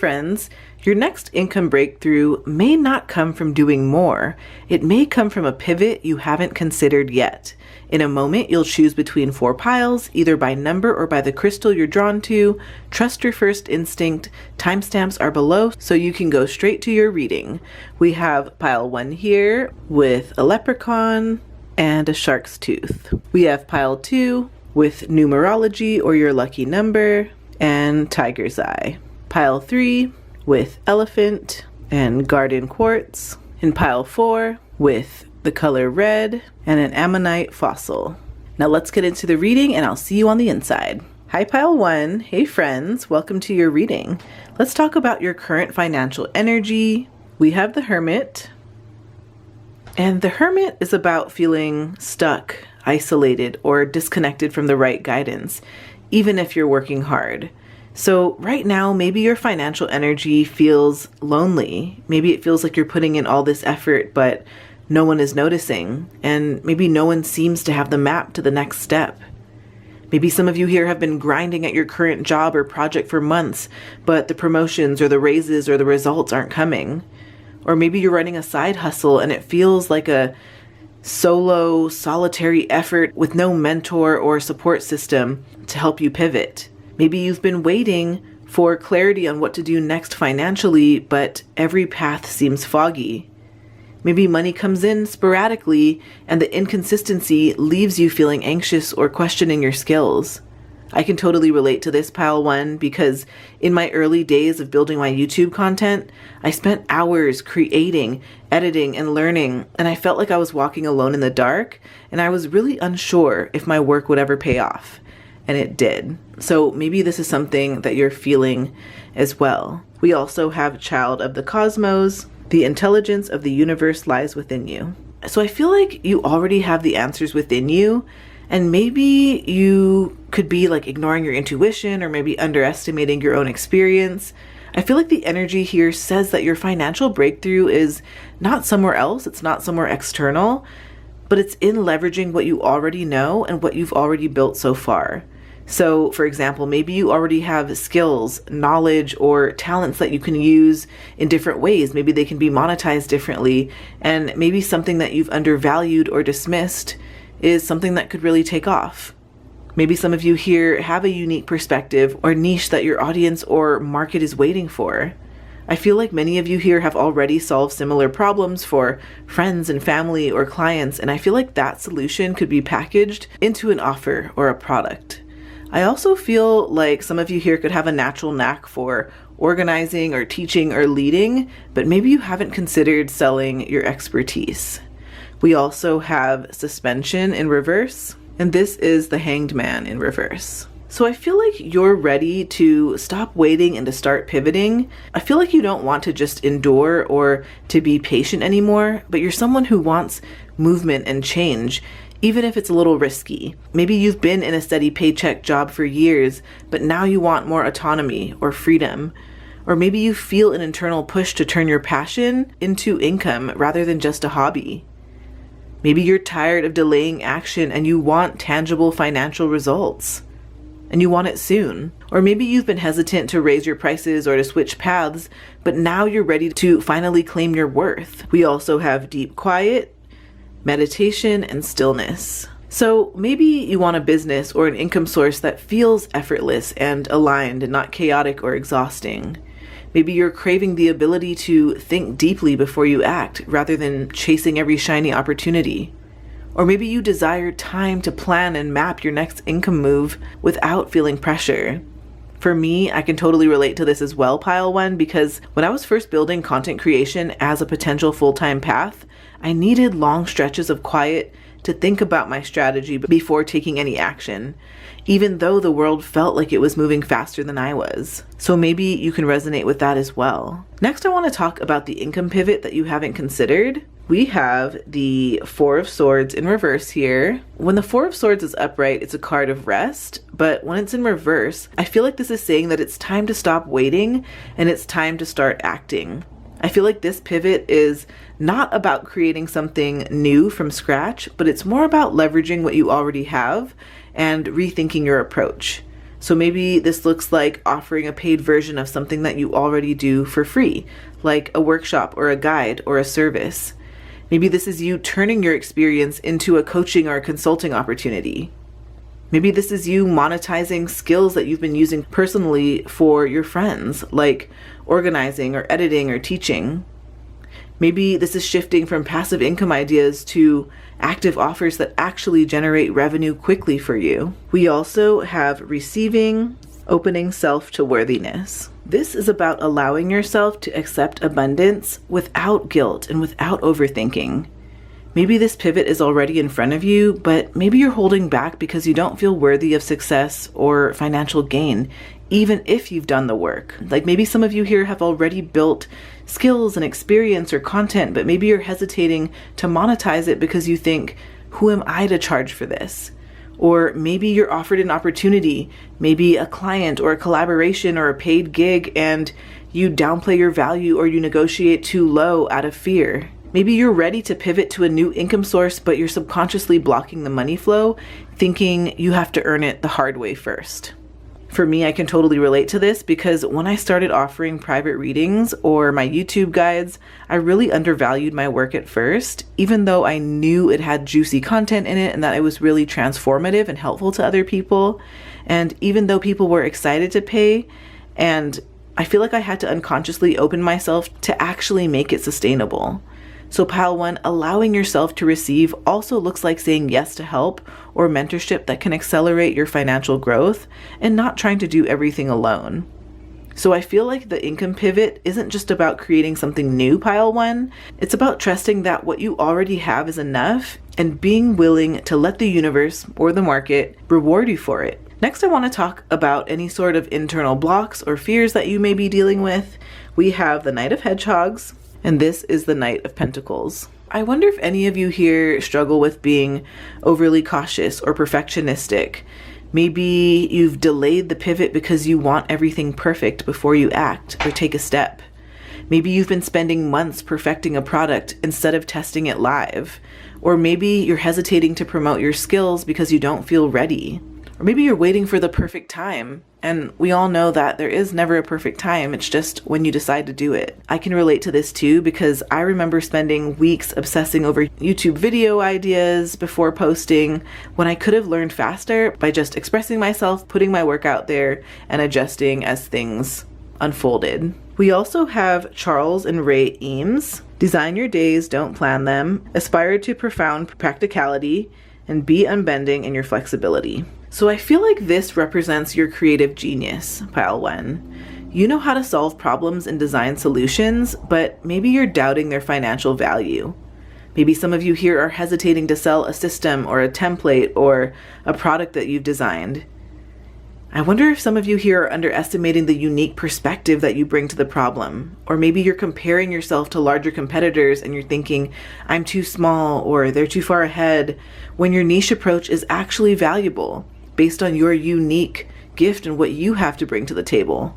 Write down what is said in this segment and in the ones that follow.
friends, your next income breakthrough may not come from doing more. It may come from a pivot you haven't considered yet. In a moment, you'll choose between 4 piles, either by number or by the crystal you're drawn to. Trust your first instinct. Timestamps are below, so you can go straight to your reading. We have pile 1 here with a leprechaun and a shark's tooth. We have pile 2 with numerology or your lucky number and tiger's eye. Pile 3 with elephant and garden quartz. In pile 4 with the color red and an ammonite fossil. Now let's get into the reading and I'll see you on the inside. Hi pile 1, hey friends, welcome to your reading. Let's talk about your current financial energy. We have the Hermit, and the Hermit is about feeling stuck, isolated, or disconnected from the right guidance, even if you're working hard. So right now, maybe your financial energy feels lonely. Maybe it feels like you're putting in all this effort, but no one is noticing, and maybe no one seems to have the map to the next step. Maybe some of you here have been grinding at your current job or project for months, but the promotions or the raises or the results aren't coming. Or maybe you're running a side hustle and it feels like a solo, solitary effort with no mentor or support system to help you pivot. Maybe you've been waiting for clarity on what to do next financially, but every path seems foggy. Maybe money comes in sporadically and the inconsistency leaves you feeling anxious or questioning your skills. I can totally relate to this pile 1 because in my early days of building my YouTube content, I spent hours creating, editing, and learning, and I felt like I was walking alone in the dark, and I was really unsure if my work would ever pay off. And it did. So maybe this is something that you're feeling as well. We also have Child of the Cosmos. The intelligence of the universe lies within you. So I feel like you already have the answers within you, and maybe you could be like ignoring your intuition or maybe underestimating your own experience. I feel like the energy here says that your financial breakthrough is not somewhere else, it's not somewhere external, but it's in leveraging what you already know and what you've already built so far. So, for example, maybe you already have skills, knowledge, or talents that you can use in different ways. Maybe they can be monetized differently, and maybe something that you've undervalued or dismissed is something that could really take off. Maybe some of you here have a unique perspective or niche that your audience or market is waiting for. I feel like many of you here have already solved similar problems for friends and family or clients, and I feel like that solution could be packaged into an offer or a product. I also feel like some of you here could have a natural knack for organizing or teaching or leading, but maybe you haven't considered selling your expertise. We also have suspension in reverse, and this is the Hanged Man in reverse. So I feel like you're ready to stop waiting and to start pivoting. I feel like you don't want to just endure or to be patient anymore, but you're someone who wants movement and change, even if it's a little risky. Maybe you've been in a steady paycheck job for years, but now you want more autonomy or freedom. Or maybe you feel an internal push to turn your passion into income rather than just a hobby. Maybe you're tired of delaying action and you want tangible financial results, and you want it soon. Or maybe you've been hesitant to raise your prices or to switch paths, but now you're ready to finally claim your worth. We also have deep quiet, meditation, and stillness. So maybe you want a business or an income source that feels effortless and aligned and not chaotic or exhausting. Maybe you're craving the ability to think deeply before you act rather than chasing every shiny opportunity. Or maybe you desire time to plan and map your next income move without feeling pressure. For me, I can totally relate to this as well, pile 1, because when I was first building content creation as a potential full-time path, I needed long stretches of quiet to think about my strategy before taking any action, even though the world felt like it was moving faster than I was. So maybe you can resonate with that as well. Next, I want to talk about the income pivot that you haven't considered. We have the Four of Swords in reverse here. When the Four of Swords is upright, it's a card of rest, but when it's in reverse, I feel like this is saying that it's time to stop waiting and it's time to start acting. I feel like this pivot is not about creating something new from scratch, but it's more about leveraging what you already have and rethinking your approach. So maybe this looks like offering a paid version of something that you already do for free, like a workshop or a guide or a service. Maybe this is you turning your experience into a coaching or a consulting opportunity. Maybe this is you monetizing skills that you've been using personally for your friends, like organizing or editing or teaching. Maybe this is shifting from passive income ideas to active offers that actually generate revenue quickly for you. We also have receiving, opening self to worthiness. This is about allowing yourself to accept abundance without guilt and without overthinking. Maybe this pivot is already in front of you, but maybe you're holding back because you don't feel worthy of success or financial gain, even if you've done the work. Like maybe some of you here have already built skills and experience or content, but maybe you're hesitating to monetize it because you think, who am I to charge for this? Or maybe you're offered an opportunity, maybe a client or a collaboration or a paid gig, and you downplay your value or you negotiate too low out of fear. Maybe you're ready to pivot to a new income source, but you're subconsciously blocking the money flow, thinking you have to earn it the hard way first. For me, I can totally relate to this because when I started offering private readings or my YouTube guides, I really undervalued my work at first, even though I knew it had juicy content in it and that it was really transformative and helpful to other people. And even though people were excited to pay, and I feel like I had to unconsciously open myself to actually make it sustainable. So pile one, allowing yourself to receive also looks like saying yes to help or mentorship that can accelerate your financial growth and not trying to do everything alone. So I feel like the income pivot isn't just about creating something new, pile one. It's about trusting that what you already have is enough and being willing to let the universe or the market reward you for it. Next, I want to talk about any sort of internal blocks or fears that you may be dealing with. We have the Knight of Hedgehogs, and this is the Knight of Pentacles. I wonder if any of you here struggle with being overly cautious or perfectionistic. Maybe you've delayed the pivot because you want everything perfect before you act or take a step. Maybe you've been spending months perfecting a product instead of testing it live. Or maybe you're hesitating to promote your skills because you don't feel ready. Or maybe you're waiting for the perfect time. And we all know that there is never a perfect time. It's just when you decide to do it. I can relate to this too because I remember spending weeks obsessing over YouTube video ideas before posting when I could have learned faster by just expressing myself, putting my work out there, and adjusting as things unfolded. We also have Charles and Ray Eames. Design your days, don't plan them. Aspire to profound practicality and be unbending in your flexibility. So I feel like this represents your creative genius, pile one. You know how to solve problems and design solutions, but maybe you're doubting their financial value. Maybe some of you here are hesitating to sell a system or a template or a product that you've designed. I wonder if some of you here are underestimating the unique perspective that you bring to the problem. Or maybe you're comparing yourself to larger competitors and you're thinking, I'm too small or they're too far ahead, when your niche approach is actually valuable based on your unique gift and what you have to bring to the table.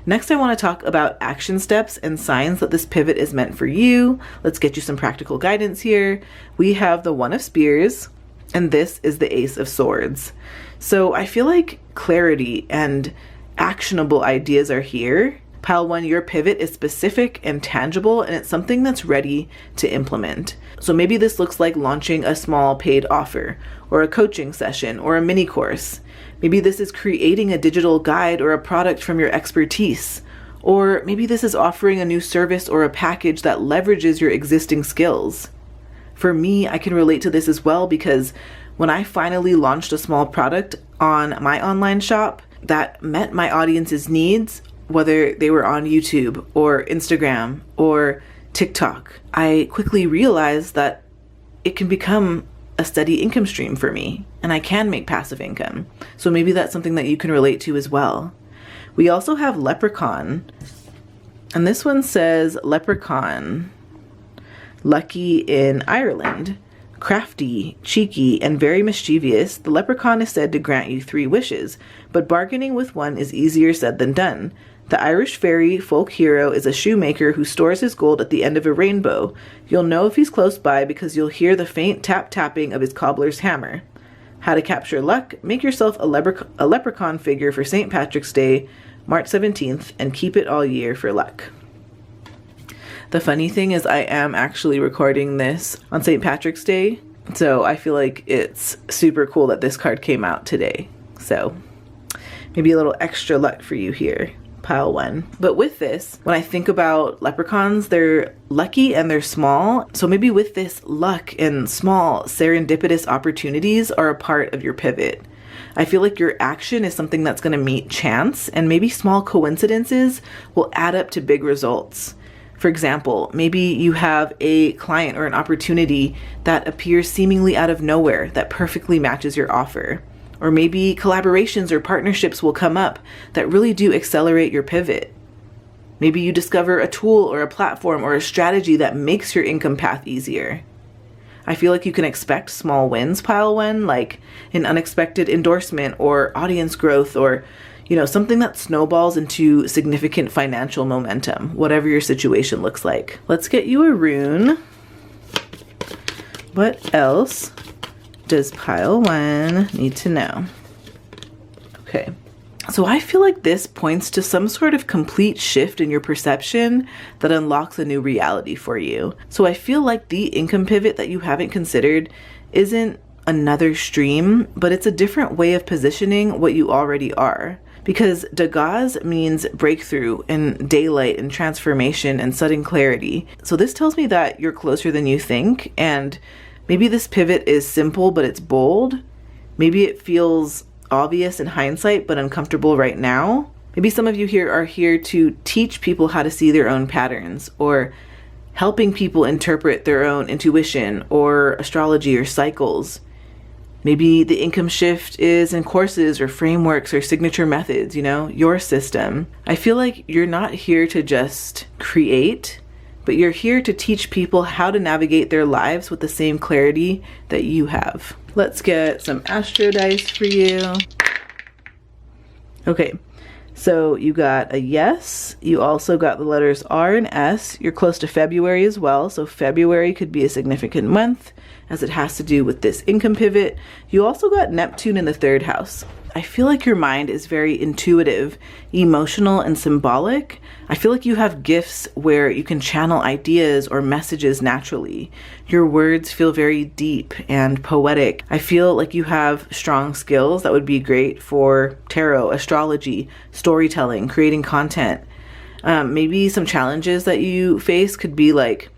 Next, I want to talk about action steps and signs that this pivot is meant for you. Let's get you some practical guidance here. We have the One of Spears, and this is the Ace of Swords. So I feel like clarity and actionable ideas are here. Pile one, your pivot is specific and tangible, and it's something that's ready to implement. So maybe this looks like launching a small paid offer or a coaching session or a mini course. Maybe this is creating a digital guide or a product from your expertise. Or maybe this is offering a new service or a package that leverages your existing skills. For me, I can relate to this as well because when I finally launched a small product on my online shop that met my audience's needs, whether they were on YouTube or Instagram or TikTok, I quickly realized that it can become a steady income stream for me and I can make passive income. So maybe that's something that you can relate to as well. We also have Leprechaun, and this one says Leprechaun, lucky in Ireland. Crafty, cheeky, and very mischievous, the leprechaun is said to grant you 3 wishes, but bargaining with one is easier said than done. The Irish fairy folk hero is a shoemaker who stores his gold at the end of a rainbow. You'll know if he's close by because you'll hear the faint tap-tapping of his cobbler's hammer. How to capture luck: make yourself a leprechaun figure for St. Patrick's Day, March 17th, and keep it all year for luck. The funny thing is I am actually recording this on St. Patrick's Day, so I feel like it's super cool that this card came out today. So maybe a little extra luck for you here, pile 1. But with this, when I think about leprechauns, they're lucky and they're small. So maybe with this, luck and small serendipitous opportunities are a part of your pivot. I feel like your action is something that's going to meet chance, and maybe small coincidences will add up to big results. For example, maybe you have a client or an opportunity that appears seemingly out of nowhere that perfectly matches your offer. Or maybe collaborations or partnerships will come up that really do accelerate your pivot. Maybe you discover a tool or a platform or a strategy that makes your income path easier. I feel like you can expect small wins, pile 1, like an unexpected endorsement or audience growth, or something that snowballs into significant financial momentum, whatever your situation looks like. Let's get you a rune. What else does pile 1 need to know? Okay, so I feel like this points to some sort of complete shift in your perception that unlocks a new reality for you. So I feel like the income pivot that you haven't considered isn't another stream, but it's a different way of positioning what you already are. Because Dagaz means breakthrough and daylight and transformation and sudden clarity. So this tells me that you're closer than you think, and maybe this pivot is simple, but it's bold. Maybe it feels obvious in hindsight, but uncomfortable right now. Maybe some of you here are here to teach people how to see their own patterns, or helping people interpret their own intuition or astrology or cycles. Maybe the income shift is in courses or frameworks or signature methods, your system. I feel like you're not here to just create, but you're here to teach people how to navigate their lives with the same clarity that you have. Let's get some astro dice for you. Okay, so you got a yes. You also got the letters R and S. You're close to February as well, so February could be a significant month as it has to do with this income pivot. You also got Neptune in the 3rd house. I feel like your mind is very intuitive, emotional, and symbolic. I feel like you have gifts where you can channel ideas or messages naturally. Your words feel very deep and poetic. I feel like you have strong skills that would be great for tarot, astrology, storytelling, creating content. Maybe some challenges that you face could be like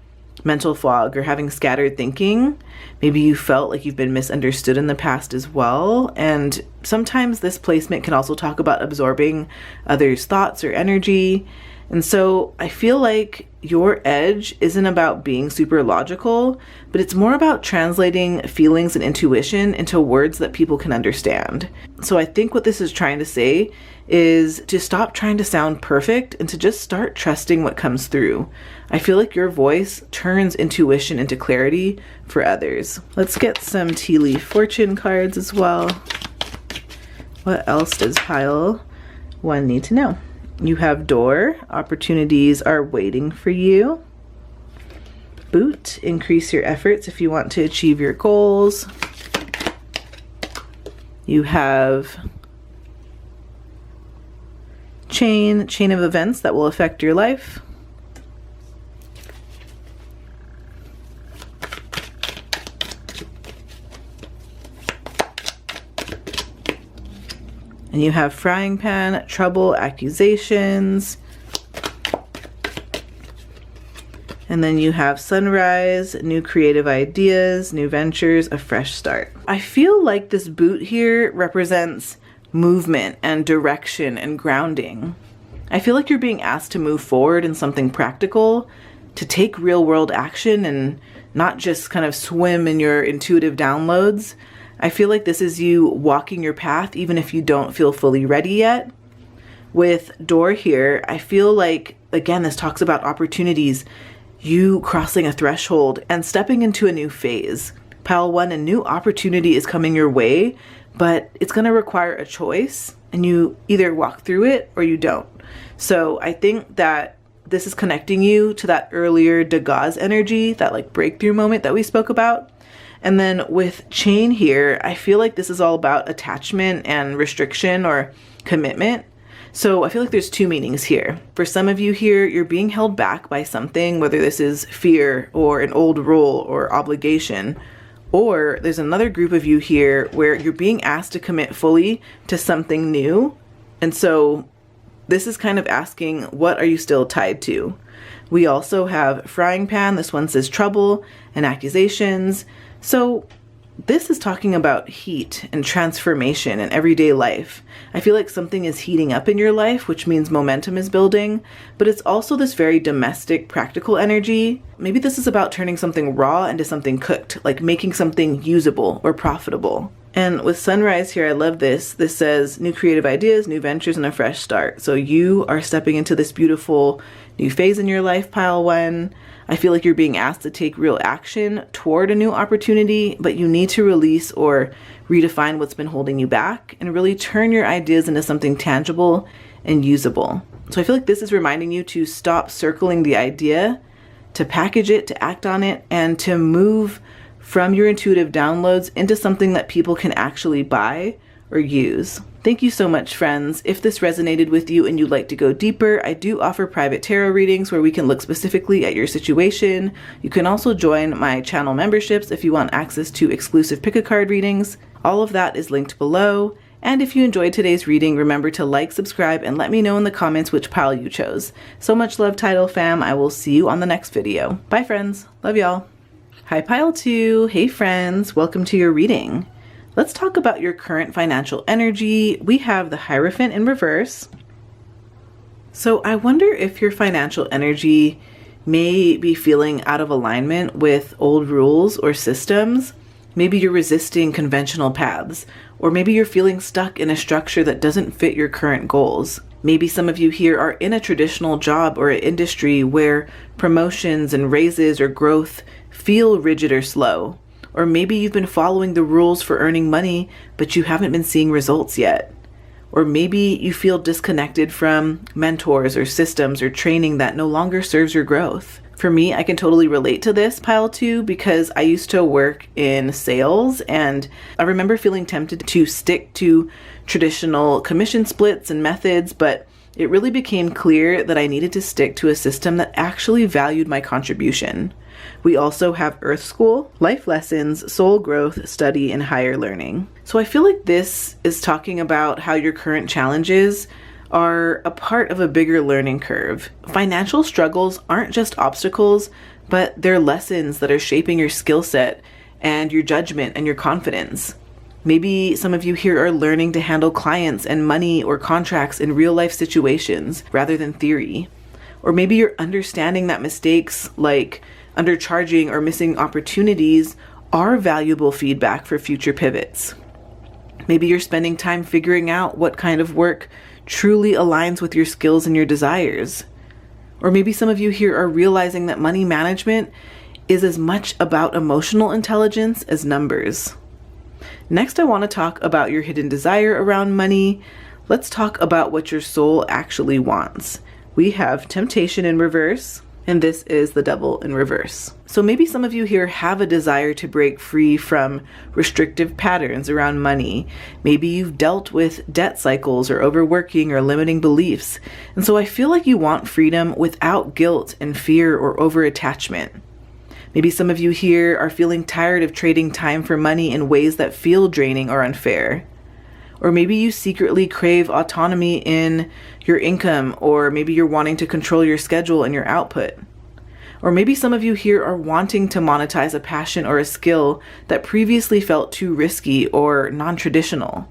mental fog or having scattered thinking. Maybe you felt like you've been misunderstood in the past as well. And sometimes this placement can also talk about absorbing others' thoughts or energy. And so I feel like your edge isn't about being super logical, but it's more about translating feelings and intuition into words that people can understand. So I think what this is trying to say is to stop trying to sound perfect and to just start trusting what comes through. I feel like your voice turns intuition into clarity for others. Let's get some tea leaf fortune cards as well. What else does pile 1 need to know? You have door, opportunities are waiting for you. Boot, increase your efforts if you want to achieve your goals. You have chain of events that will affect your life. And you have frying pan, trouble, accusations. And then you have sunrise, new creative ideas, new ventures, a fresh start. I feel like this boot here represents movement and direction and grounding. I feel like you're being asked to move forward in something practical, to take real world action and not just kind of swim in your intuitive downloads. I feel like this is you walking your path even if you don't feel fully ready yet. With door here, I feel like, again, this talks about opportunities, you crossing a threshold and stepping into a new phase. Pile 1, a new opportunity is coming your way, but it's going to require a choice, and you either walk through it or you don't. So I think that this is connecting you to that earlier Dagaz energy, that like breakthrough moment that we spoke about. And then with chain here, I feel like this is all about attachment and restriction or commitment. So I feel like there's two meanings here. For some of you here, you're being held back by something, whether this is fear or an old rule or obligation. Or there's another group of you here where you're being asked to commit fully to something new. And so this is kind of asking, what are you still tied to? We also have frying pan. This one says trouble and accusations. So this is talking about heat and transformation in everyday life. I feel like something is heating up in your life, which means momentum is building, but it's also this very domestic, practical energy. Maybe this is about turning something raw into something cooked, like making something usable or profitable. And with sunrise here, I love this. This says new creative ideas, new ventures, and a fresh start. So you are stepping into this beautiful new phase in your life, pile one. I feel like you're being asked to take real action toward a new opportunity, but you need to release or redefine what's been holding you back and really turn your ideas into something tangible and usable. So I feel like this is reminding you to stop circling the idea, to package it, to act on it, and to move from your intuitive downloads into something that people can actually buy or use. Thank you so much, friends. If this resonated with you and you'd like to go deeper, I do offer private tarot readings where we can look specifically at your situation. You can also join my channel memberships if you want access to exclusive pick-a-card readings. All of that is linked below. And if you enjoyed today's reading, remember to like, subscribe, and let me know in the comments which pile you chose. So much love, Tidal fam. I will see you on the next video. Bye, friends. Love y'all. Hi, pile 2. Hey, friends. Welcome to your reading. Let's talk about your current financial energy. We have the Hierophant in reverse. So I wonder if your financial energy may be feeling out of alignment with old rules or systems. Maybe you're resisting conventional paths, or maybe you're feeling stuck in a structure that doesn't fit your current goals. Maybe some of you here are in a traditional job or an industry where promotions and raises or growth feel rigid or slow. Or maybe you've been following the rules for earning money, but you haven't been seeing results yet. Or maybe you feel disconnected from mentors or systems or training that no longer serves your growth. For me, I can totally relate to this, pile 2, because I used to work in sales, and I remember feeling tempted to stick to traditional commission splits and methods, but it really became clear that I needed to stick to a system that actually valued my contribution. We also have Earth School, life lessons, soul growth, study, and higher learning. So I feel like this is talking about how your current challenges are a part of a bigger learning curve. Financial struggles aren't just obstacles, but they're lessons that are shaping your skill set and your judgment and your confidence. Maybe some of you here are learning to handle clients and money or contracts in real life situations rather than theory. Or maybe you're understanding that mistakes like undercharging or missing opportunities are valuable feedback for future pivots. Maybe you're spending time figuring out what kind of work truly aligns with your skills and your desires. Or maybe some of you here are realizing that money management is as much about emotional intelligence as numbers. Next, I want to talk about your hidden desire around money. Let's talk about what your soul actually wants. We have Temptation in reverse, and this is the Devil in reverse. So maybe some of you here have a desire to break free from restrictive patterns around money. Maybe you've dealt with debt cycles or overworking or limiting beliefs. And so I feel like you want freedom without guilt and fear or over-attachment. Maybe some of you here are feeling tired of trading time for money in ways that feel draining or unfair. Or maybe you secretly crave autonomy in your income, or maybe you're wanting to control your schedule and your output. Or maybe some of you here are wanting to monetize a passion or a skill that previously felt too risky or non-traditional.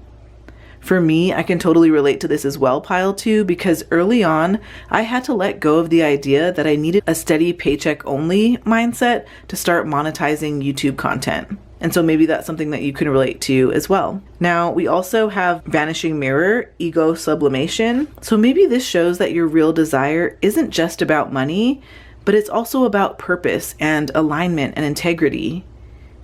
For me, I can totally relate to this as well, pile 2, because early on, I had to let go of the idea that I needed a steady paycheck only mindset to start monetizing YouTube content. And so maybe that's something that you can relate to as well. Now, we also have Vanishing Mirror, Ego Sublimation. So maybe this shows that your real desire isn't just about money, but it's also about purpose and alignment and integrity.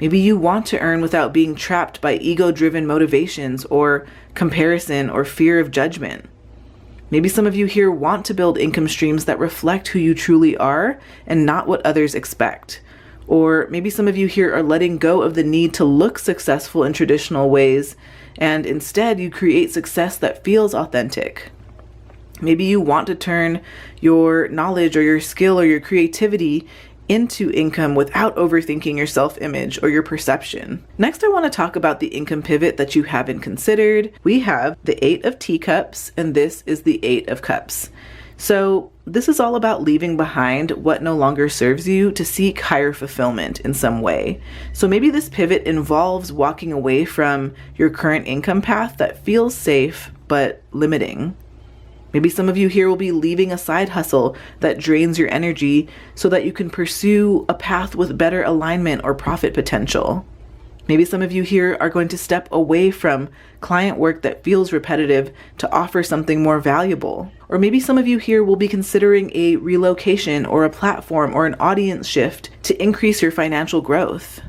Maybe you want to earn without being trapped by ego-driven motivations or comparison or fear of judgment. Maybe some of you here want to build income streams that reflect who you truly are and not what others expect. Or maybe some of you here are letting go of the need to look successful in traditional ways, and instead you create success that feels authentic. Maybe you want to turn your knowledge or your skill or your creativity into income without overthinking your self-image or your perception. Next, I want to talk about the income pivot that you haven't considered. We have the 8 of Teacups, and this is the 8 of Cups. So this is all about leaving behind what no longer serves you to seek higher fulfillment in some way. So maybe this pivot involves walking away from your current income path that feels safe but limiting. Maybe some of you here will be leaving a side hustle that drains your energy so that you can pursue a path with better alignment or profit potential. Maybe some of you here are going to step away from client work that feels repetitive to offer something more valuable. Or maybe some of you here will be considering a relocation or a platform or an audience shift to increase your financial growth.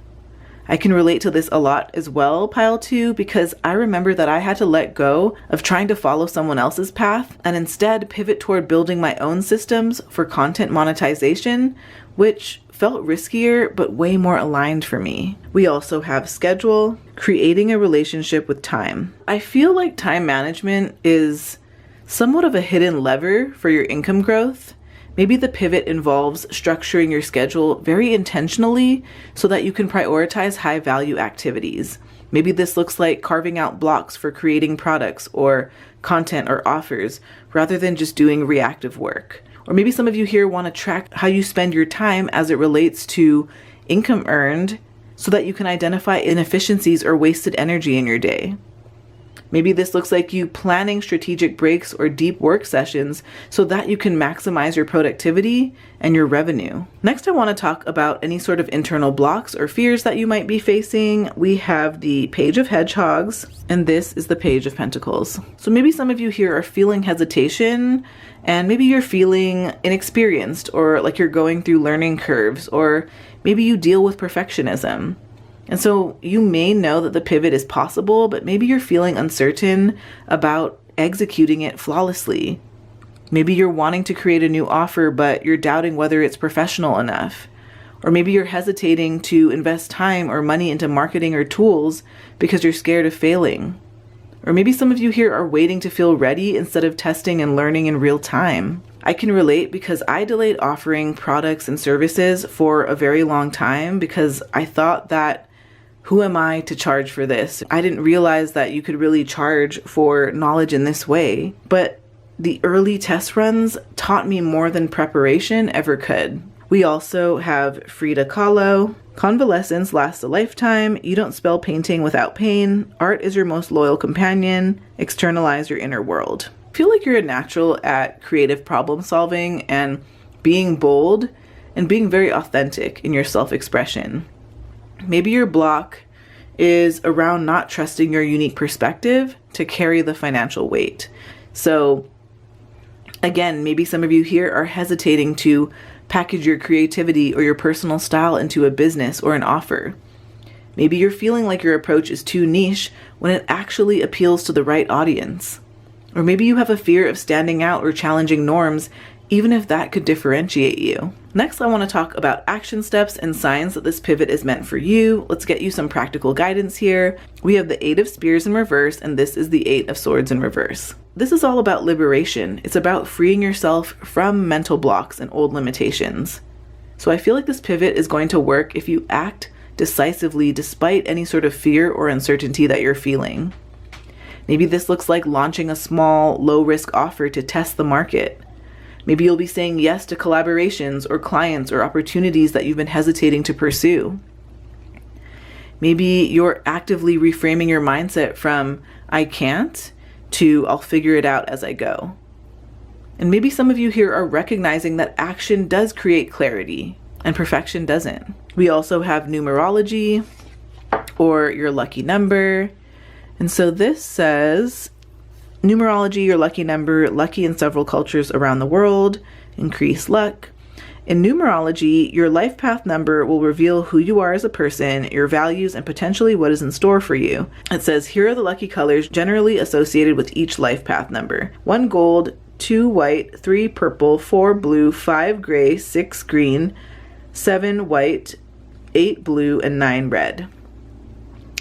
I can relate to this a lot as well, pile 2, because I remember that I had to let go of trying to follow someone else's path and instead pivot toward building my own systems for content monetization, which felt riskier but way more aligned for me. We also have schedule, creating a relationship with time. I feel like time management is somewhat of a hidden lever for your income growth. Maybe the pivot involves structuring your schedule very intentionally so that you can prioritize high value activities. Maybe this looks like carving out blocks for creating products or content or offers rather than just doing reactive work. Or maybe some of you here want to track how you spend your time as it relates to income earned so that you can identify inefficiencies or wasted energy in your day. Maybe this looks like you planning strategic breaks or deep work sessions so that you can maximize your productivity and your revenue. Next, I want to talk about any sort of internal blocks or fears that you might be facing. We have the Page of Hedgehogs, and this is the Page of Pentacles. So maybe some of you here are feeling hesitation, and maybe you're feeling inexperienced or like you're going through learning curves, or maybe you deal with perfectionism. And so you may know that the pivot is possible, but maybe you're feeling uncertain about executing it flawlessly. Maybe you're wanting to create a new offer, but you're doubting whether it's professional enough. Or maybe you're hesitating to invest time or money into marketing or tools because you're scared of failing. Or maybe some of you here are waiting to feel ready instead of testing and learning in real time. I can relate because I delayed offering products and services for a very long time because I thought that who am I to charge for this? I didn't realize that you could really charge for knowledge in this way. But the early test runs taught me more than preparation ever could. We also have Frida Kahlo. Convalescence lasts a lifetime. You don't spell painting without pain. Art is your most loyal companion. Externalize your inner world. I feel like you're a natural at creative problem solving and being bold and being very authentic in your self-expression. Maybe your block is around not trusting your unique perspective to carry the financial weight. So again, maybe some of you here are hesitating to package your creativity or your personal style into a business or an offer. Maybe you're feeling like your approach is too niche when it actually appeals to the right audience. Or maybe you have a fear of standing out or challenging norms, even if that could differentiate you. Next, I want to talk about action steps and signs that this pivot is meant for you. Let's get you some practical guidance here. We have the 8 of Spears in reverse, and this is the 8 of Swords in reverse. This is all about liberation. It's about freeing yourself from mental blocks and old limitations. So I feel like this pivot is going to work if you act decisively despite any sort of fear or uncertainty that you're feeling. Maybe this looks like launching a small, low-risk offer to test the market. Maybe you'll be saying yes to collaborations or clients or opportunities that you've been hesitating to pursue. Maybe you're actively reframing your mindset from I can't to I'll figure it out as I go. And maybe some of you here are recognizing that action does create clarity and perfection doesn't. We also have numerology or your lucky number. And so this says, numerology, your lucky number, lucky in several cultures around the world, increase luck. In numerology, your life path number will reveal who you are as a person, your values, and potentially what is in store for you. It says, here are the lucky colors generally associated with each life path number. 1 gold, 2 white, 3 purple, 4 blue, 5 gray, 6 green, 7 white, 8 blue, and 9 red.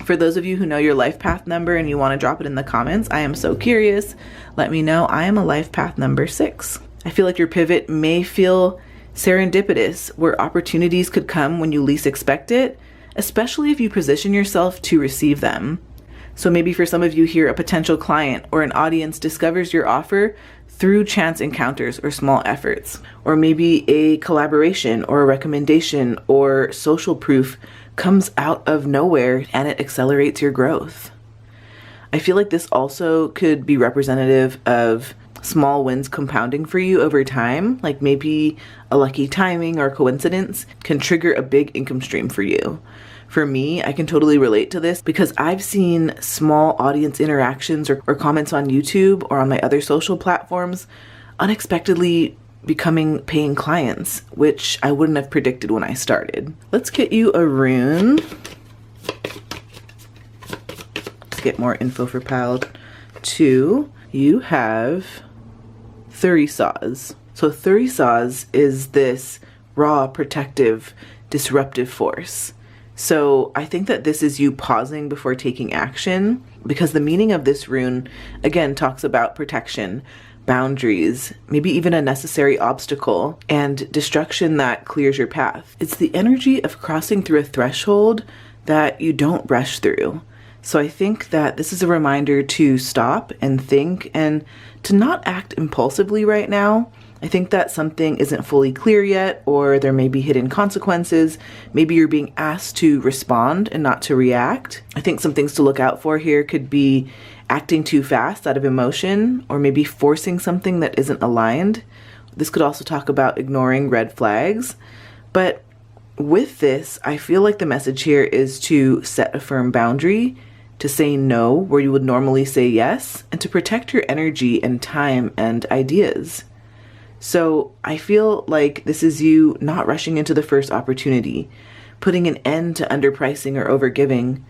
For those of you who know your life path number and you want to drop it in the comments, I am so curious. Let me know. I am a life path number 6. I feel like your pivot may feel serendipitous, where opportunities could come when you least expect it, especially if you position yourself to receive them. So maybe for some of you here, a potential client or an audience discovers your offer through chance encounters or small efforts, or maybe a collaboration or a recommendation or social proof comes out of nowhere and it accelerates your growth. I feel like this also could be representative of small wins compounding for you over time, like maybe a lucky timing or coincidence can trigger a big income stream for you. For me, I can totally relate to this because I've seen small audience interactions or comments on YouTube or on my other social platforms unexpectedly becoming paying clients, which I wouldn't have predicted when I started. Let's get you a rune. Let's get more info for pile 2. You have Thurisaz. So Thurisaz is this raw, protective, disruptive force. So I think that this is you pausing before taking action, because the meaning of this rune, again, talks about protection, boundaries, maybe even a necessary obstacle, and destruction that clears your path. It's the energy of crossing through a threshold that you don't rush through. So I think that this is a reminder to stop and think and to not act impulsively right now. I think that something isn't fully clear yet, or there may be hidden consequences. Maybe you're being asked to respond and not to react. I think some things to look out for here could be acting too fast out of emotion, or maybe forcing something that isn't aligned. This could also talk about ignoring red flags. But with this, I feel like the message here is to set a firm boundary, to say no where you would normally say yes, and to protect your energy and time and ideas. So I feel like this is you not rushing into the first opportunity, putting an end to underpricing or overgiving,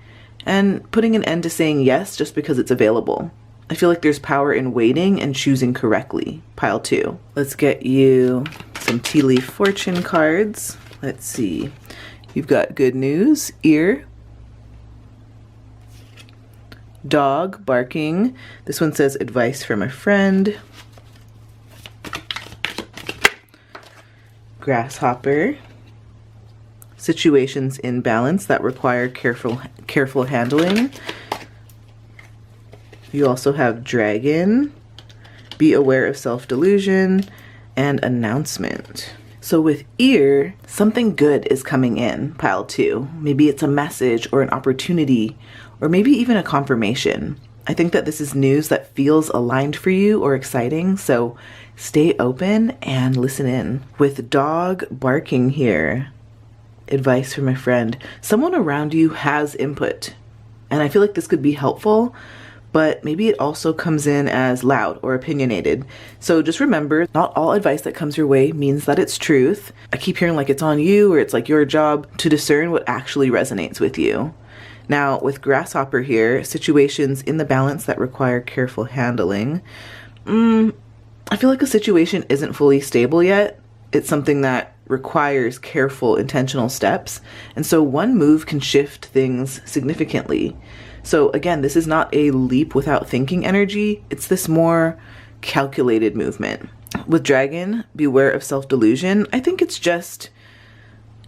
and putting an end to saying yes just because it's available. I feel like there's power in waiting and choosing correctly. Pile 2. Let's get you some tea leaf fortune cards. Let's see. You've got good news, ear, dog barking. This one says advice from a friend. Grasshopper, situations in balance that require careful handling. You also have dragon, be aware of self-delusion, and announcement. So with ear, something good is coming in, pile 2. Maybe it's a message or an opportunity, or maybe even a confirmation. I think that this is news that feels aligned for you or exciting, so stay open and listen in. With dog barking here, advice from a friend. Someone around you has input, and I feel like this could be helpful, but maybe it also comes in as loud or opinionated. So just remember, not all advice that comes your way means that it's truth. I keep hearing like it's on you or it's like your job to discern what actually resonates with you. Now, with grasshopper here, situations in the balance that require careful handling. I feel like a situation isn't fully stable yet. It's something that requires careful, intentional steps. And so one move can shift things significantly. So again, this is not a leap without thinking energy. It's this more calculated movement. With dragon, beware of self-delusion. I think it's just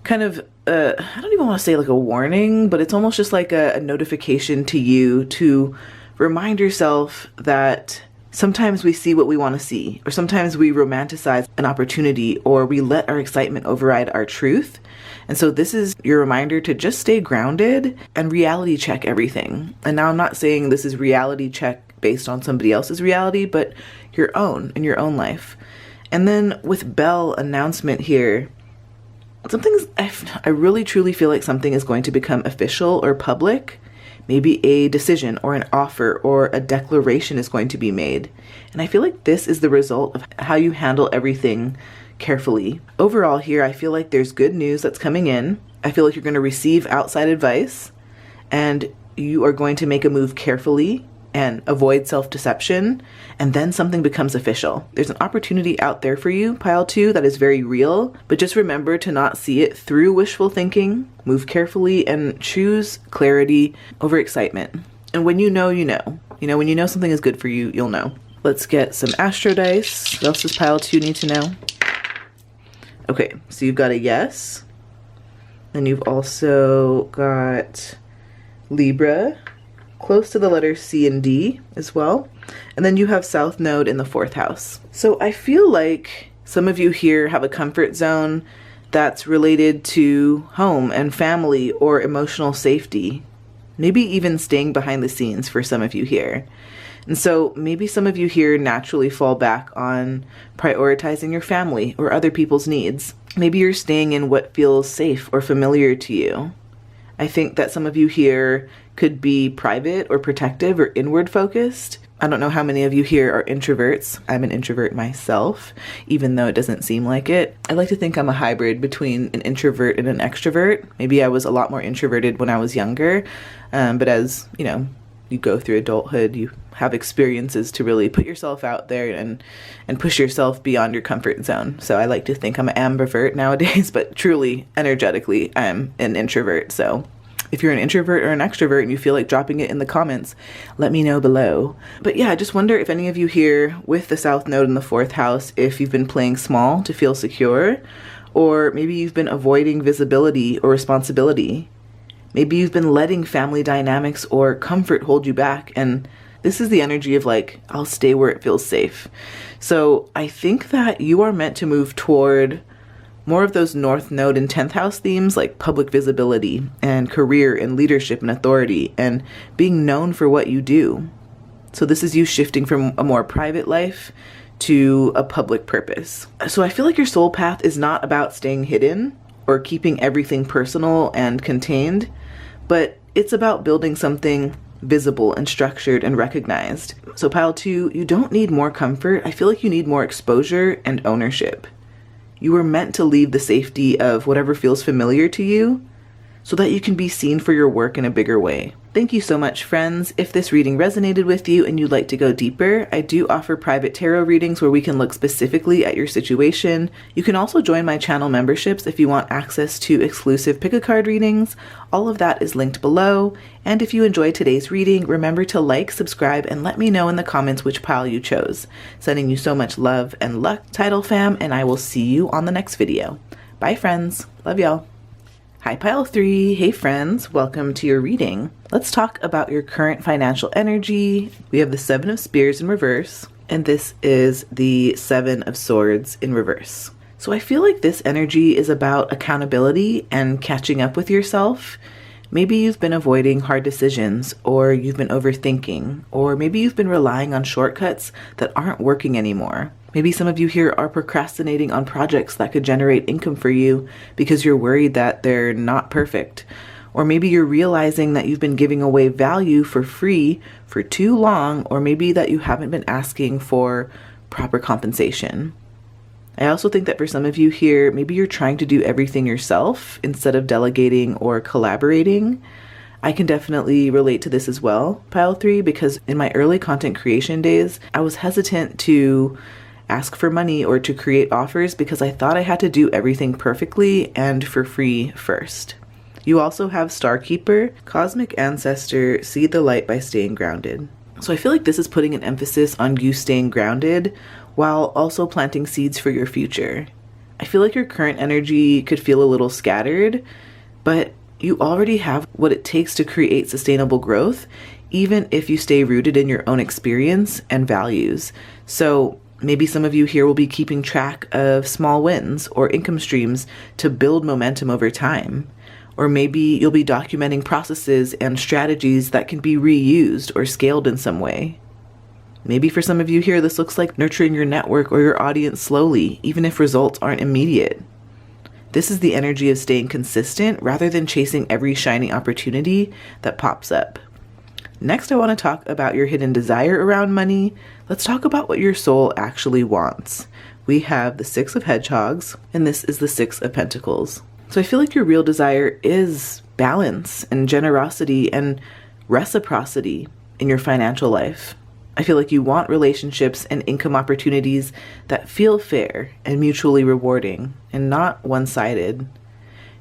kind of, I don't even want to say like a warning, but it's almost just like a notification to you to remind yourself that sometimes we see what we want to see, or sometimes we romanticize an opportunity, or we let our excitement override our truth. And so this is your reminder to just stay grounded and reality check everything. And now I'm not saying this is reality check based on somebody else's reality, but your own, in your own life. And then with bell announcement here, I really truly feel like something is going to become official or public. Maybe a decision or an offer or a declaration is going to be made. And I feel like this is the result of how you handle everything carefully. Overall here, I feel like there's good news that's coming in. I feel like you're going to receive outside advice, and you are going to make a move carefully and avoid self-deception, and then something becomes official. There's an opportunity out there for you, pile 2, that is very real, but just remember to not see it through wishful thinking. Move carefully and choose clarity over excitement. And when you know, you know. You know, when you know something is good for you, you'll know. Let's get some astro dice. What else does pile 2 need to know? Okay, so you've got a yes. And you've also got Libra, close to the letters C and D as well. And then you have South Node in the 4th house. So I feel like some of you here have a comfort zone that's related to home and family or emotional safety. Maybe even staying behind the scenes for some of you here. And so maybe some of you here naturally fall back on prioritizing your family or other people's needs. Maybe you're staying in what feels safe or familiar to you. I think that some of you here could be private or protective or inward focused. I don't know how many of you here are introverts. I'm an introvert myself, even though it doesn't seem like it. I like to think I'm a hybrid between an introvert and an extrovert. Maybe I was a lot more introverted when I was younger, but as you know, you go through adulthood, you have experiences to really put yourself out there and push yourself beyond your comfort zone. So I like to think I'm an ambivert nowadays, but truly, energetically, I'm an introvert. So if you're an introvert or an extrovert and you feel like dropping it in the comments, let me know below. But yeah, I just wonder if any of you here with the South Node in the 4th house, if you've been playing small to feel secure, or maybe you've been avoiding visibility or responsibility. Maybe you've been letting family dynamics or comfort hold you back, and this is the energy of like, I'll stay where it feels safe. So I think that you are meant to move toward more of those North Node and 10th house themes, like public visibility and career and leadership and authority and being known for what you do. So this is you shifting from a more private life to a public purpose. So I feel like your soul path is not about staying hidden or keeping everything personal and contained, but it's about building something visible and structured and recognized. So pile 2, you don't need more comfort. I feel like you need more exposure and ownership. You were meant to leave the safety of whatever feels familiar to you so that you can be seen for your work in a bigger way. Thank you so much, friends. If this reading resonated with you and you'd like to go deeper, I do offer private tarot readings where we can look specifically at your situation. You can also join my channel memberships if you want access to exclusive pick-a-card readings. All of that is linked below. And if you enjoyed today's reading, remember to like, subscribe, and let me know in the comments which pile you chose. Sending you so much love and luck, Tidal fam, and I will see you on the next video. Bye, friends. Love y'all. Hi, pile 3. Hey, friends. Welcome to your reading. Let's talk about your current financial energy. We have the 7 of Spears in reverse, and this is the 7 of Swords in reverse. So I feel like this energy is about accountability and catching up with yourself. Maybe you've been avoiding hard decisions, or you've been overthinking, or maybe you've been relying on shortcuts that aren't working anymore. Maybe some of you here are procrastinating on projects that could generate income for you because you're worried that they're not perfect. Or maybe you're realizing that you've been giving away value for free for too long, or maybe that you haven't been asking for proper compensation. I also think that for some of you here, maybe you're trying to do everything yourself instead of delegating or collaborating. I can definitely relate to this as well, pile 3, because in my early content creation days, I was hesitant to ask for money or to create offers because I thought I had to do everything perfectly and for free first. You also have Starkeeper, Cosmic Ancestor, see the light by staying grounded. So I feel like this is putting an emphasis on you staying grounded while also planting seeds for your future. I feel like your current energy could feel a little scattered, but you already have what it takes to create sustainable growth, even if you stay rooted in your own experience and values. So maybe some of you here will be keeping track of small wins or income streams to build momentum over time. Or maybe you'll be documenting processes and strategies that can be reused or scaled in some way. Maybe for some of you here, this looks like nurturing your network or your audience slowly, even if results aren't immediate. This is the energy of staying consistent rather than chasing every shiny opportunity that pops up. Next, I want to talk about your hidden desire around money. Let's talk about what your soul actually wants. We have the 6 of Hedgehogs, and this is the 6 of Pentacles. So I feel like your real desire is balance and generosity and reciprocity. in your financial life. I feel like you want relationships and income opportunities that feel fair and mutually rewarding and not one-sided.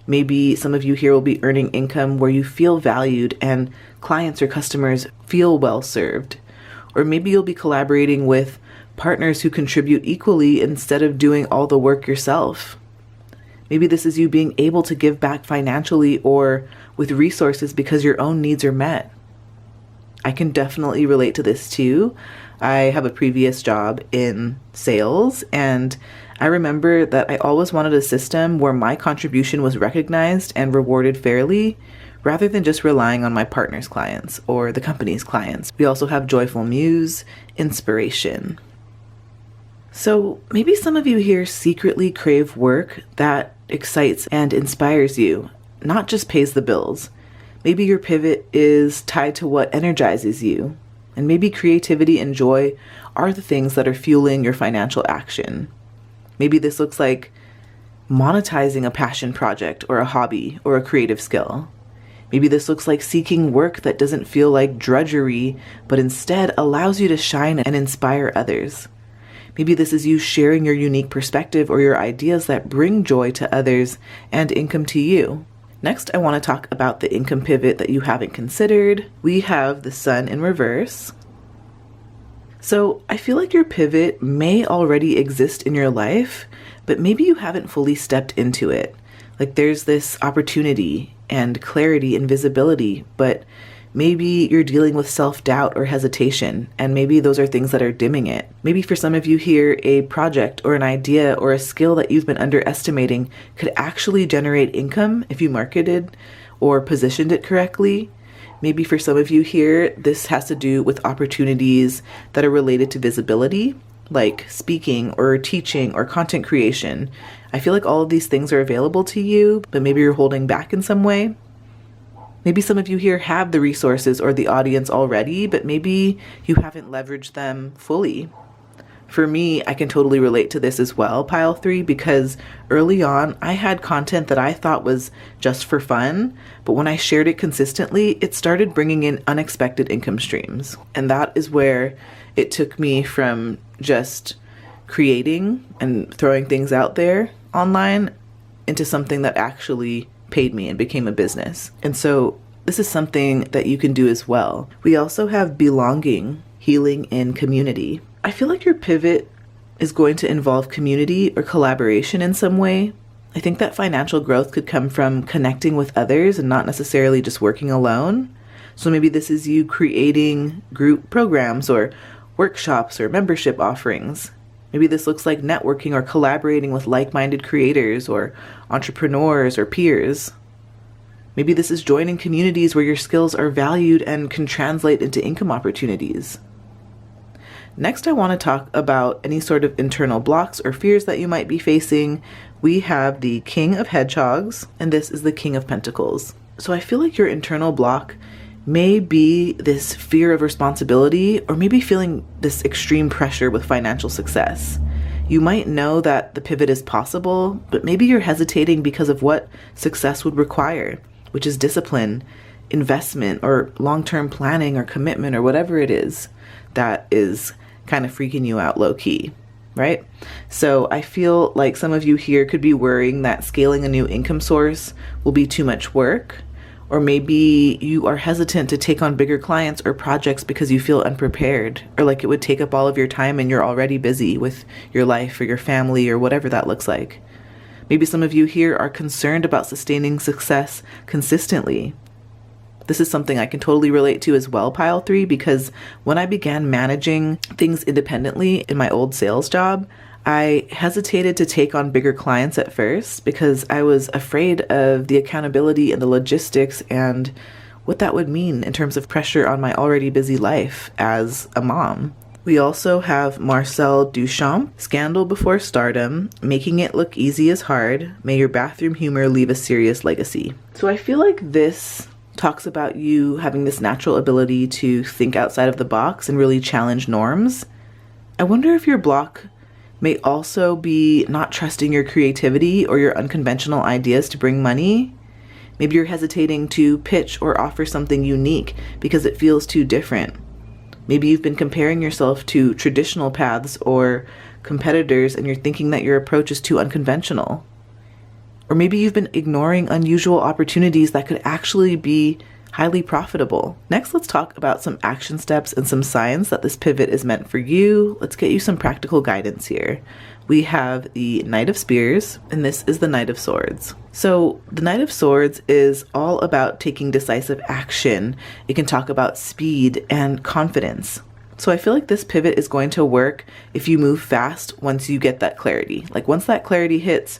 Maybe some of you here will be earning income where you feel valued and clients or customers feel well served. Or maybe you'll be collaborating with partners who contribute equally instead of doing all the work yourself. Maybe this is you being able to give back financially or with resources because your own needs are met. I can definitely relate to this too. I have a previous job in sales, and I remember that I always wanted a system where my contribution was recognized and rewarded fairly, rather than just relying on my partner's clients or the company's clients. We also have Joyful Muse, Inspiration. So maybe some of you here secretly crave work that excites and inspires you, not just pays the bills. Maybe your pivot is tied to what energizes you, and maybe creativity and joy are the things that are fueling your financial action. Maybe this looks like monetizing a passion project or a hobby or a creative skill. Maybe this looks like seeking work that doesn't feel like drudgery, but instead allows you to shine and inspire others. Maybe this is you sharing your unique perspective or your ideas that bring joy to others and income to you. Next, I want to talk about the income pivot that you haven't considered. We have the Sun in reverse. So I feel like your pivot may already exist in your life, but maybe you haven't fully stepped into it. Like there's this opportunity and clarity and visibility, but maybe you're dealing with self-doubt or hesitation, and maybe those are things that are dimming it. Maybe for some of you here, a project or an idea or a skill that you've been underestimating could actually generate income if you marketed or positioned it correctly. Maybe for some of you here, this has to do with opportunities that are related to visibility, like speaking or teaching or content creation. I feel like all of these things are available to you, but maybe you're holding back in some way. Maybe some of you here have the resources or the audience already, but maybe you haven't leveraged them fully. For me, I can totally relate to this as well, Pile 3, because early on, I had content that I thought was just for fun, but when I shared it consistently, it started bringing in unexpected income streams. And that is where it took me from just creating and throwing things out there online into something that actually paid me and became a business. And so this is something that you can do as well. We also have belonging, healing in community. I feel like your pivot is going to involve community or collaboration in some way. I think that financial growth could come from connecting with others and not necessarily just working alone. So maybe this is you creating group programs or workshops or membership offerings. Maybe this looks like networking or collaborating with like-minded creators or entrepreneurs or peers. Maybe this is joining communities where your skills are valued and can translate into income opportunities. Next, I want to talk about any sort of internal blocks or fears that you might be facing. We have the King of Hedgehogs, and this is the King of Pentacles. So I feel like your internal block may be this fear of responsibility, or maybe feeling this extreme pressure with financial success. You might know that the pivot is possible, but maybe you're hesitating because of what success would require, which is discipline, investment, or long-term planning or commitment or whatever it is that is kind of freaking you out low-key, right? So I feel like some of you here could be worrying that scaling a new income source will be too much work. Or maybe you are hesitant to take on bigger clients or projects because you feel unprepared, or like it would take up all of your time and you're already busy with your life or your family or whatever that looks like. Maybe some of you here are concerned about sustaining success consistently. This is something I can totally relate to as well, Pile 3, because when I began managing things independently in my old sales job, I hesitated to take on bigger clients at first because I was afraid of the accountability and the logistics and what that would mean in terms of pressure on my already busy life as a mom. We also have Marcel Duchamp, Scandal Before Stardom, Making It Look Easy is Hard, May Your Bathroom Humor Leave a Serious Legacy. So I feel like this talks about you having this natural ability to think outside of the box and really challenge norms. I wonder if your block may also be not trusting your creativity or your unconventional ideas to bring money. Maybe you're hesitating to pitch or offer something unique because it feels too different. Maybe you've been comparing yourself to traditional paths or competitors and you're thinking that your approach is too unconventional. Or maybe you've been ignoring unusual opportunities that could actually be highly profitable. Next, let's talk about some action steps and some signs that this pivot is meant for you. Let's get you some practical guidance here. We have the Knight of Spears, and this is the Knight of Swords. So the Knight of Swords is all about taking decisive action. It can talk about speed and confidence. So I feel like this pivot is going to work if you move fast once you get that clarity. Like once that clarity hits,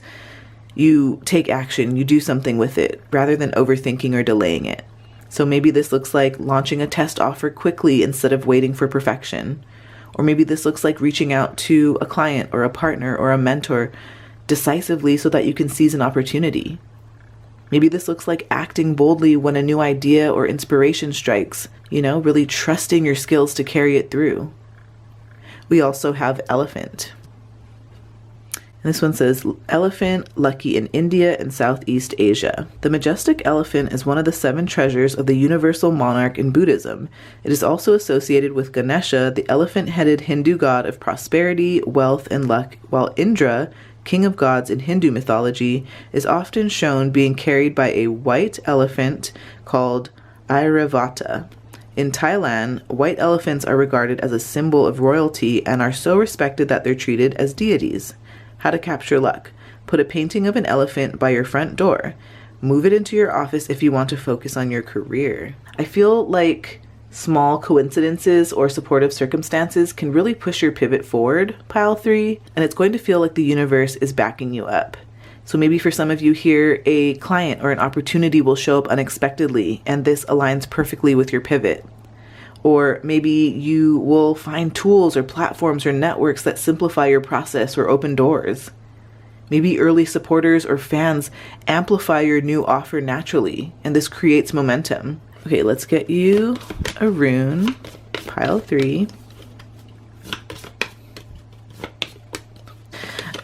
you take action, you do something with it rather than overthinking or delaying it. So maybe this looks like launching a test offer quickly instead of waiting for perfection. Or maybe this looks like reaching out to a client or a partner or a mentor decisively so that you can seize an opportunity. Maybe this looks like acting boldly when a new idea or inspiration strikes, really trusting your skills to carry it through. We also have Elephant. And this one says, elephant, lucky in India and Southeast Asia. The majestic elephant is one of the 7 treasures of the universal monarch in Buddhism. It is also associated with Ganesha, the elephant-headed Hindu god of prosperity, wealth, and luck, while Indra, king of gods in Hindu mythology, is often shown being carried by a white elephant called Airavata. In Thailand, white elephants are regarded as a symbol of royalty and are so respected that they're treated as deities. How to capture luck. Put a painting of an elephant by your front door. Move it into your office if you want to focus on your career. I feel like small coincidences or supportive circumstances can really push your pivot forward, pile 3, and it's going to feel like the universe is backing you up. So maybe for some of you here, a client or an opportunity will show up unexpectedly, and this aligns perfectly with your pivot. Or maybe you will find tools or platforms or networks that simplify your process or open doors. Maybe early supporters or fans amplify your new offer naturally, and this creates momentum. Okay, let's get you a rune, pile 3.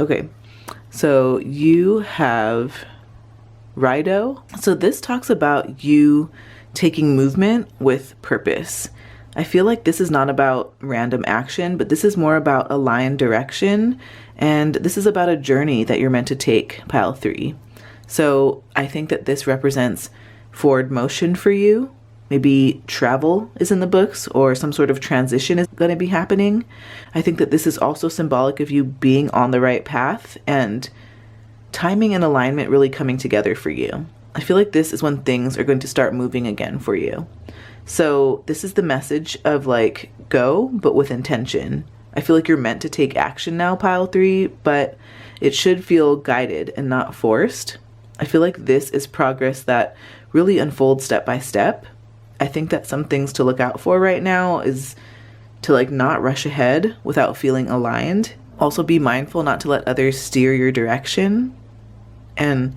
Okay, so you have Rido. So this talks about you taking movement with purpose. I feel like this is not about random action, but this is more about aligned direction, and this is about a journey that you're meant to take, pile 3. So I think that this represents forward motion for you. Maybe travel is in the books or some sort of transition is going to be happening. I think that this is also symbolic of you being on the right path and timing and alignment really coming together for you. I feel like this is when things are going to start moving again for you. So this is the message of like, go, but with intention. I feel like you're meant to take action now, pile 3, but it should feel guided and not forced. I feel like this is progress that really unfolds step by step. I think that some things to look out for right now is to like not rush ahead without feeling aligned. Also be mindful not to let others steer your direction. And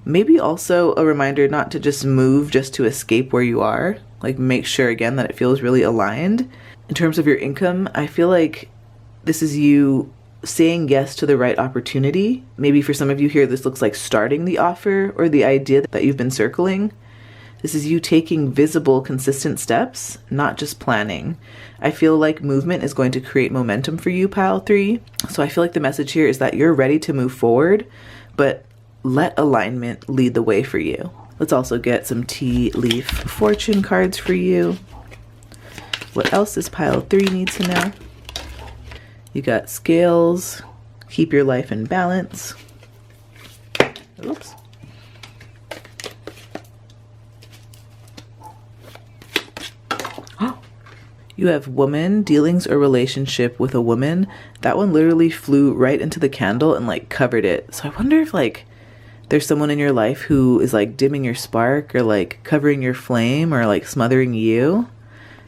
maybe also a reminder not to just move just to escape where you are. Like make sure again that it feels really aligned. In terms of your income, I feel like this is you saying yes to the right opportunity. Maybe for some of you here, this looks like starting the offer or the idea that you've been circling. This is you taking visible, consistent steps, not just planning. I feel like movement is going to create momentum for you, pile 3. So I feel like the message here is that you're ready to move forward, but let alignment lead the way for you. Let's also get some tea leaf fortune cards for you. What else does pile 3 need to know? You got scales, keep your life in balance. Oops. You have woman, dealings or relationship with a woman. That one literally flew right into the candle and like covered it. So I wonder if like there's someone in your life who is like dimming your spark or like covering your flame or like smothering you.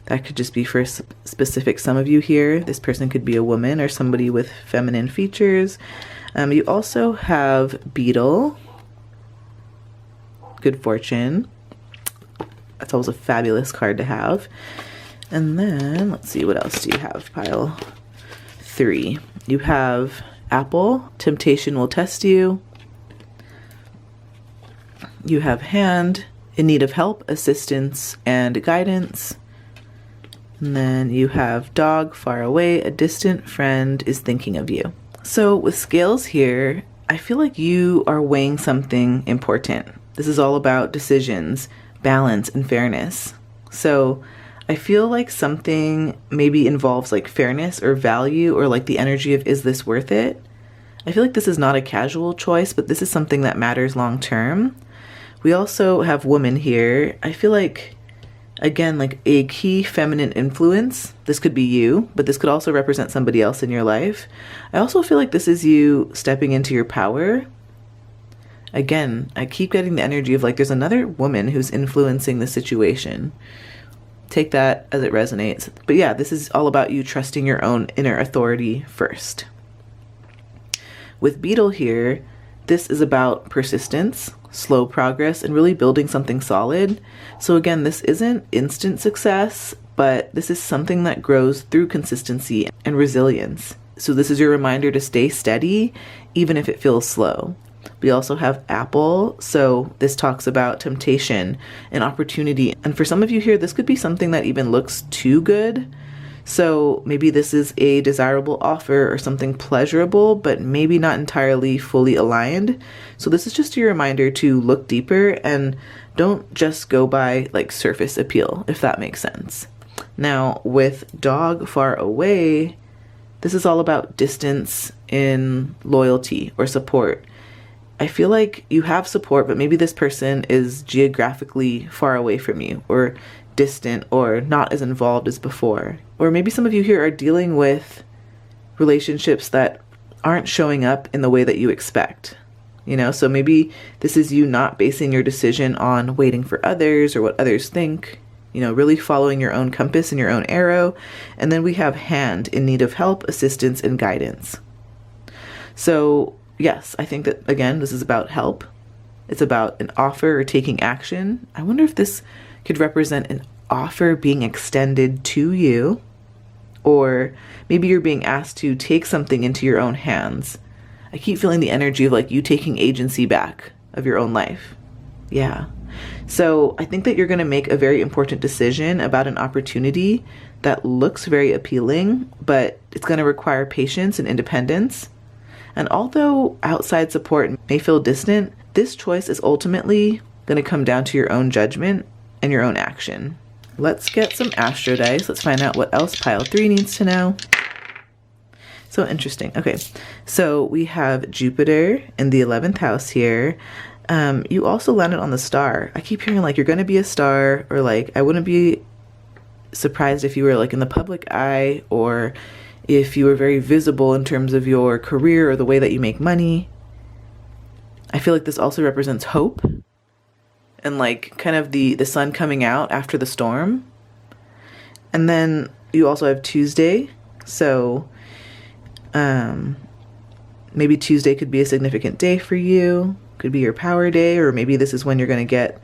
That could just be for specific some of you here. This person could be a woman or somebody with feminine features. You also have beetle, good fortune. That's always a fabulous card to have. And then let's see, what else do you have? Pile 3. You have apple, temptation will test you. You have hand, in need of help, assistance, and guidance. And then you have dog far away, a distant friend is thinking of you. So with scales here, I feel like you are weighing something important. This is all about decisions, balance, and fairness. So I feel like something maybe involves like fairness or value, or like the energy of, is this worth it? I feel like this is not a casual choice, but this is something that matters long term. We also have woman here. I feel like, again, like a key feminine influence. This could be you, but this could also represent somebody else in your life. I also feel like this is you stepping into your power. Again, I keep getting the energy of like there's another woman who's influencing the situation. Take that as it resonates. But yeah, this is all about you trusting your own inner authority first. With beetle here, this is about persistence, slow progress, and really building something solid. So again, this isn't instant success, but this is something that grows through consistency and resilience. So this is your reminder to stay steady, even if it feels slow. We also have apple. So this talks about temptation and opportunity. And for some of you here, this could be something that even looks too good. So maybe this is a desirable offer or something pleasurable, but maybe not entirely fully aligned. So this is just your reminder to look deeper and don't just go by like surface appeal, if that makes sense. Now with dog far away, this is all about distance in loyalty or support. I feel like you have support, but maybe this person is geographically far away from you, or distant, or not as involved as before. Or maybe some of you here are dealing with relationships that aren't showing up in the way that you expect. You know, so maybe this is you not basing your decision on waiting for others or what others think, you know, really following your own compass and your own arrow. And then we have hand, in need of help, assistance, and guidance. So yes, I think that, again, this is about help. It's about an offer or taking action. I wonder if this could represent an offer being extended to you, or maybe you're being asked to take something into your own hands. I keep feeling the energy of like you taking agency back of your own life. Yeah. So I think that you're going to make a very important decision about an opportunity that looks very appealing, but it's going to require patience and independence. And although outside support may feel distant, this choice is ultimately going to come down to your own judgment and your own action. Let's get some astro dice. Let's find out what else pile 3 needs to know. So interesting. Okay, so we have Jupiter in the 11th house here. You also landed on the star. I keep hearing like you're going to be a star, or like I wouldn't be surprised if you were like in the public eye, or if you were very visible in terms of your career or the way that you make money. I feel like this also represents hope and like kind of the sun coming out after the storm. And then you also have Tuesday. So maybe Tuesday could be a significant day for you. Could be your power day, or maybe this is when you're going to get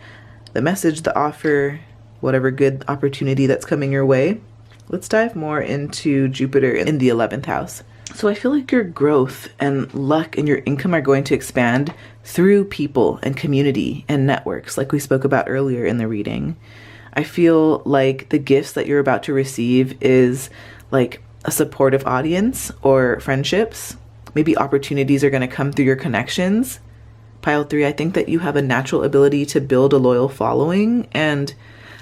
the message, the offer, whatever good opportunity that's coming your way. Let's dive more into Jupiter in the 11th house. So I feel like your growth and luck and your income are going to expand through people and community and networks, like we spoke about earlier in the reading. I feel like the gifts that you're about to receive is like a supportive audience or friendships. Maybe opportunities are going to come through your connections. Pile 3, I think that you have a natural ability to build a loyal following, and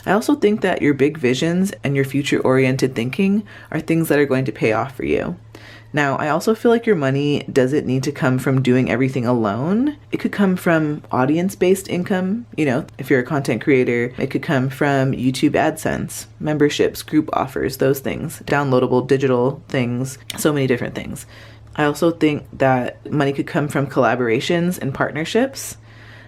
I also think that your big visions and your future-oriented thinking are things that are going to pay off for you. Now, I also feel like your money doesn't need to come from doing everything alone. It could come from audience-based income. You know, if you're a content creator, it could come from YouTube AdSense, memberships, group offers, those things, downloadable digital things, so many different things. I also think that money could come from collaborations and partnerships.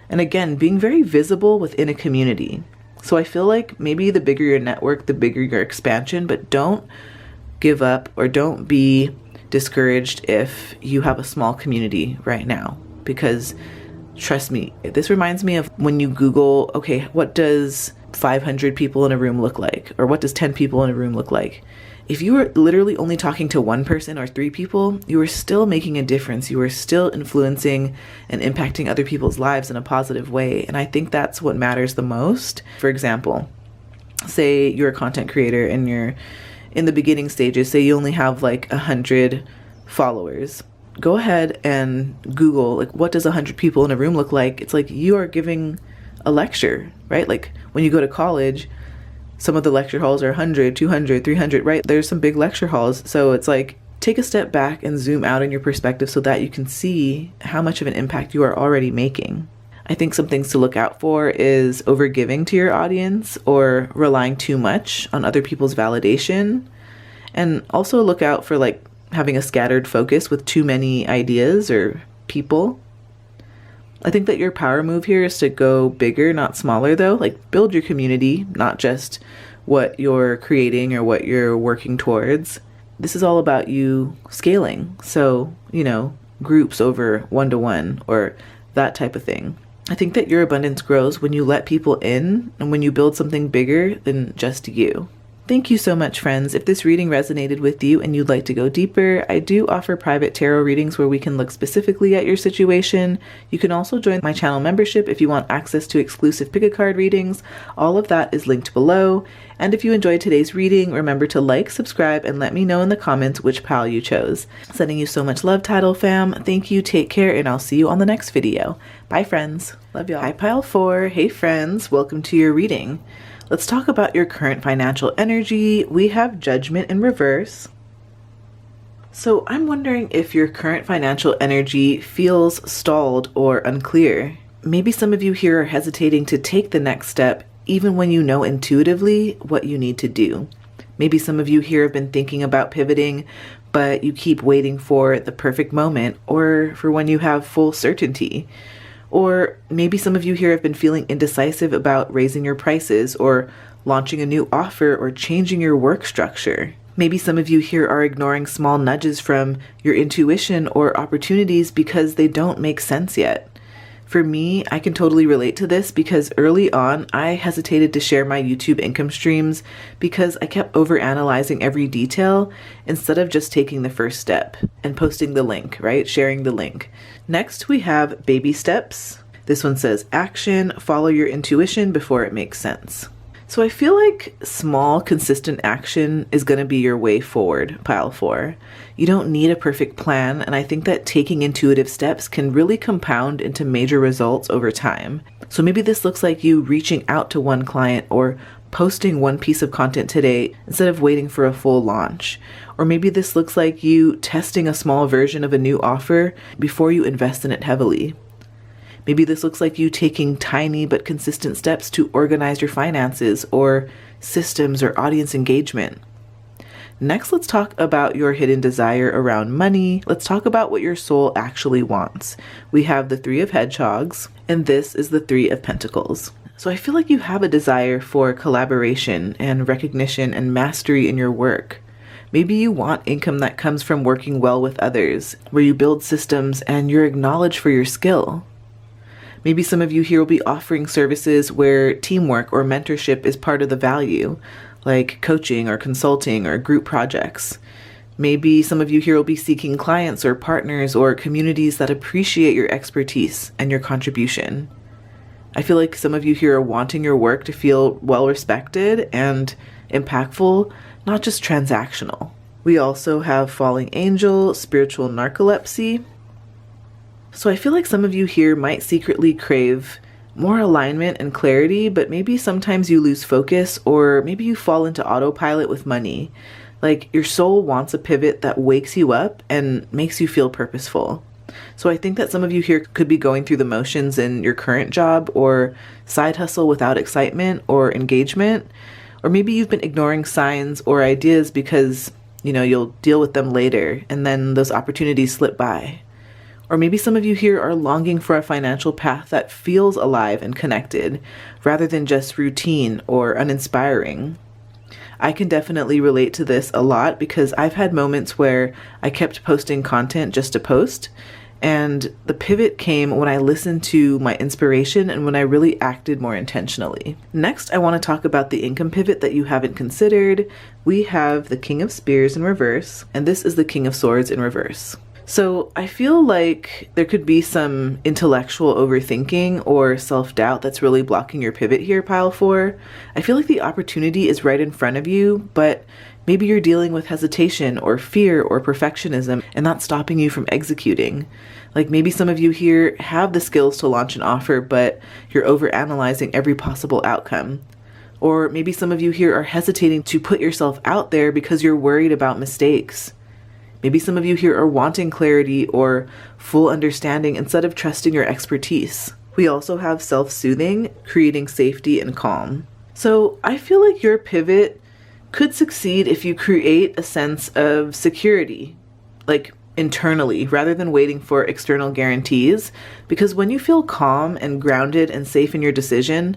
And again, being very visible within a community. So I feel like maybe the bigger your network, the bigger your expansion, but don't give up or don't be discouraged if you have a small community right now, because trust me, this reminds me of when you Google, okay, what does 500 people in a room look like? Or what does 10 people in a room look like? If you were literally only talking to one person or 3 people, you are still making a difference. You are still influencing and impacting other people's lives in a positive way. And I think that's what matters the most. For example, say you're a content creator and you're in the beginning stages, say you only have like 100 followers. Go ahead and Google, like, what does 100 people in a room look like? It's like you are giving a lecture, right? Like when you go to college, some of the lecture halls are 100, 200, 300, right? There's some big lecture halls. So it's like, take a step back and zoom out in your perspective so that you can see how much of an impact you are already making. I think some things to look out for is overgiving to your audience or relying too much on other people's validation. And also look out for like having a scattered focus with too many ideas or people. I think that your power move here is to go bigger, not smaller though. Like build your community, not just what you're creating or what you're working towards. This is all about you scaling. So, groups over 1-to-1 or that type of thing. I think that your abundance grows when you let people in and when you build something bigger than just you. Thank you so much, friends. If this reading resonated with you and you'd like to go deeper, I do offer private tarot readings where we can look specifically at your situation. You can also join my channel membership if you want access to exclusive pick-a-card readings. All of that is linked below. And if you enjoyed today's reading, remember to like, subscribe, and let me know in the comments which pile you chose. Sending you so much love, Tidal fam. Thank you, take care, and I'll see you on the next video. Bye, friends. Love y'all. Hi, Pile 4. Hey, friends. Welcome to your reading. Let's talk about your current financial energy. We have Judgment in reverse. So I'm wondering if your current financial energy feels stalled or unclear. Maybe some of you here are hesitating to take the next step even when you know intuitively what you need to do. Maybe some of you here have been thinking about pivoting, but you keep waiting for the perfect moment or for when you have full certainty. Or maybe some of you here have been feeling indecisive about raising your prices or launching a new offer or changing your work structure. Maybe some of you here are ignoring small nudges from your intuition or opportunities because they don't make sense yet. For me, I can totally relate to this because early on, I hesitated to share my YouTube income streams because I kept overanalyzing every detail instead of just taking the first step and posting the link, right? Sharing the link. Next, we have baby steps. This one says action, follow your intuition before it makes sense. So I feel like small, consistent action is going to be your way forward, Pile 4. You don't need a perfect plan, and I think that taking intuitive steps can really compound into major results over time. So maybe this looks like you reaching out to one client or posting one piece of content today instead of waiting for a full launch. Or maybe this looks like you testing a small version of a new offer before you invest in it heavily. Maybe this looks like you taking tiny but consistent steps to organize your finances or systems or audience engagement. Next, let's talk about your hidden desire around money. Let's talk about what your soul actually wants. We have the 3 of Hedgehogs, and this is the 3 of Pentacles. So I feel like you have a desire for collaboration and recognition and mastery in your work. Maybe you want income that comes from working well with others, where you build systems and you're acknowledged for your skill. Maybe some of you here will be offering services where teamwork or mentorship is part of the value, like coaching or consulting or group projects. Maybe some of you here will be seeking clients or partners or communities that appreciate your expertise and your contribution. I feel like some of you here are wanting your work to feel well respected and impactful, not just transactional. We also have Falling Angel, Spiritual Narcolepsy. So I feel like some of you here might secretly crave more alignment and clarity, but maybe sometimes you lose focus or maybe you fall into autopilot with money. Like your soul wants a pivot that wakes you up and makes you feel purposeful. So I think that some of you here could be going through the motions in your current job or side hustle without excitement or engagement. Or maybe you've been ignoring signs or ideas because, you'll deal with them later and then those opportunities slip by. Or maybe some of you here are longing for a financial path that feels alive and connected, rather than just routine or uninspiring. I can definitely relate to this a lot because I've had moments where I kept posting content just to post, and the pivot came when I listened to my inspiration and when I really acted more intentionally. Next, I want to talk about the income pivot that you haven't considered. We have the King of Spears in reverse, and this is the King of Swords in reverse. So I feel like there could be some intellectual overthinking or self-doubt that's really blocking your pivot here, pile 4. I feel like the opportunity is right in front of you, but maybe you're dealing with hesitation or fear or perfectionism and that's stopping you from executing. Like maybe some of you here have the skills to launch an offer, but you're overanalyzing every possible outcome. Or maybe some of you here are hesitating to put yourself out there because you're worried about mistakes. Maybe some of you here are wanting clarity or full understanding instead of trusting your expertise. We also have self-soothing, creating safety and calm. So I feel like your pivot could succeed if you create a sense of security, like internally, rather than waiting for external guarantees. Because when you feel calm and grounded and safe in your decision,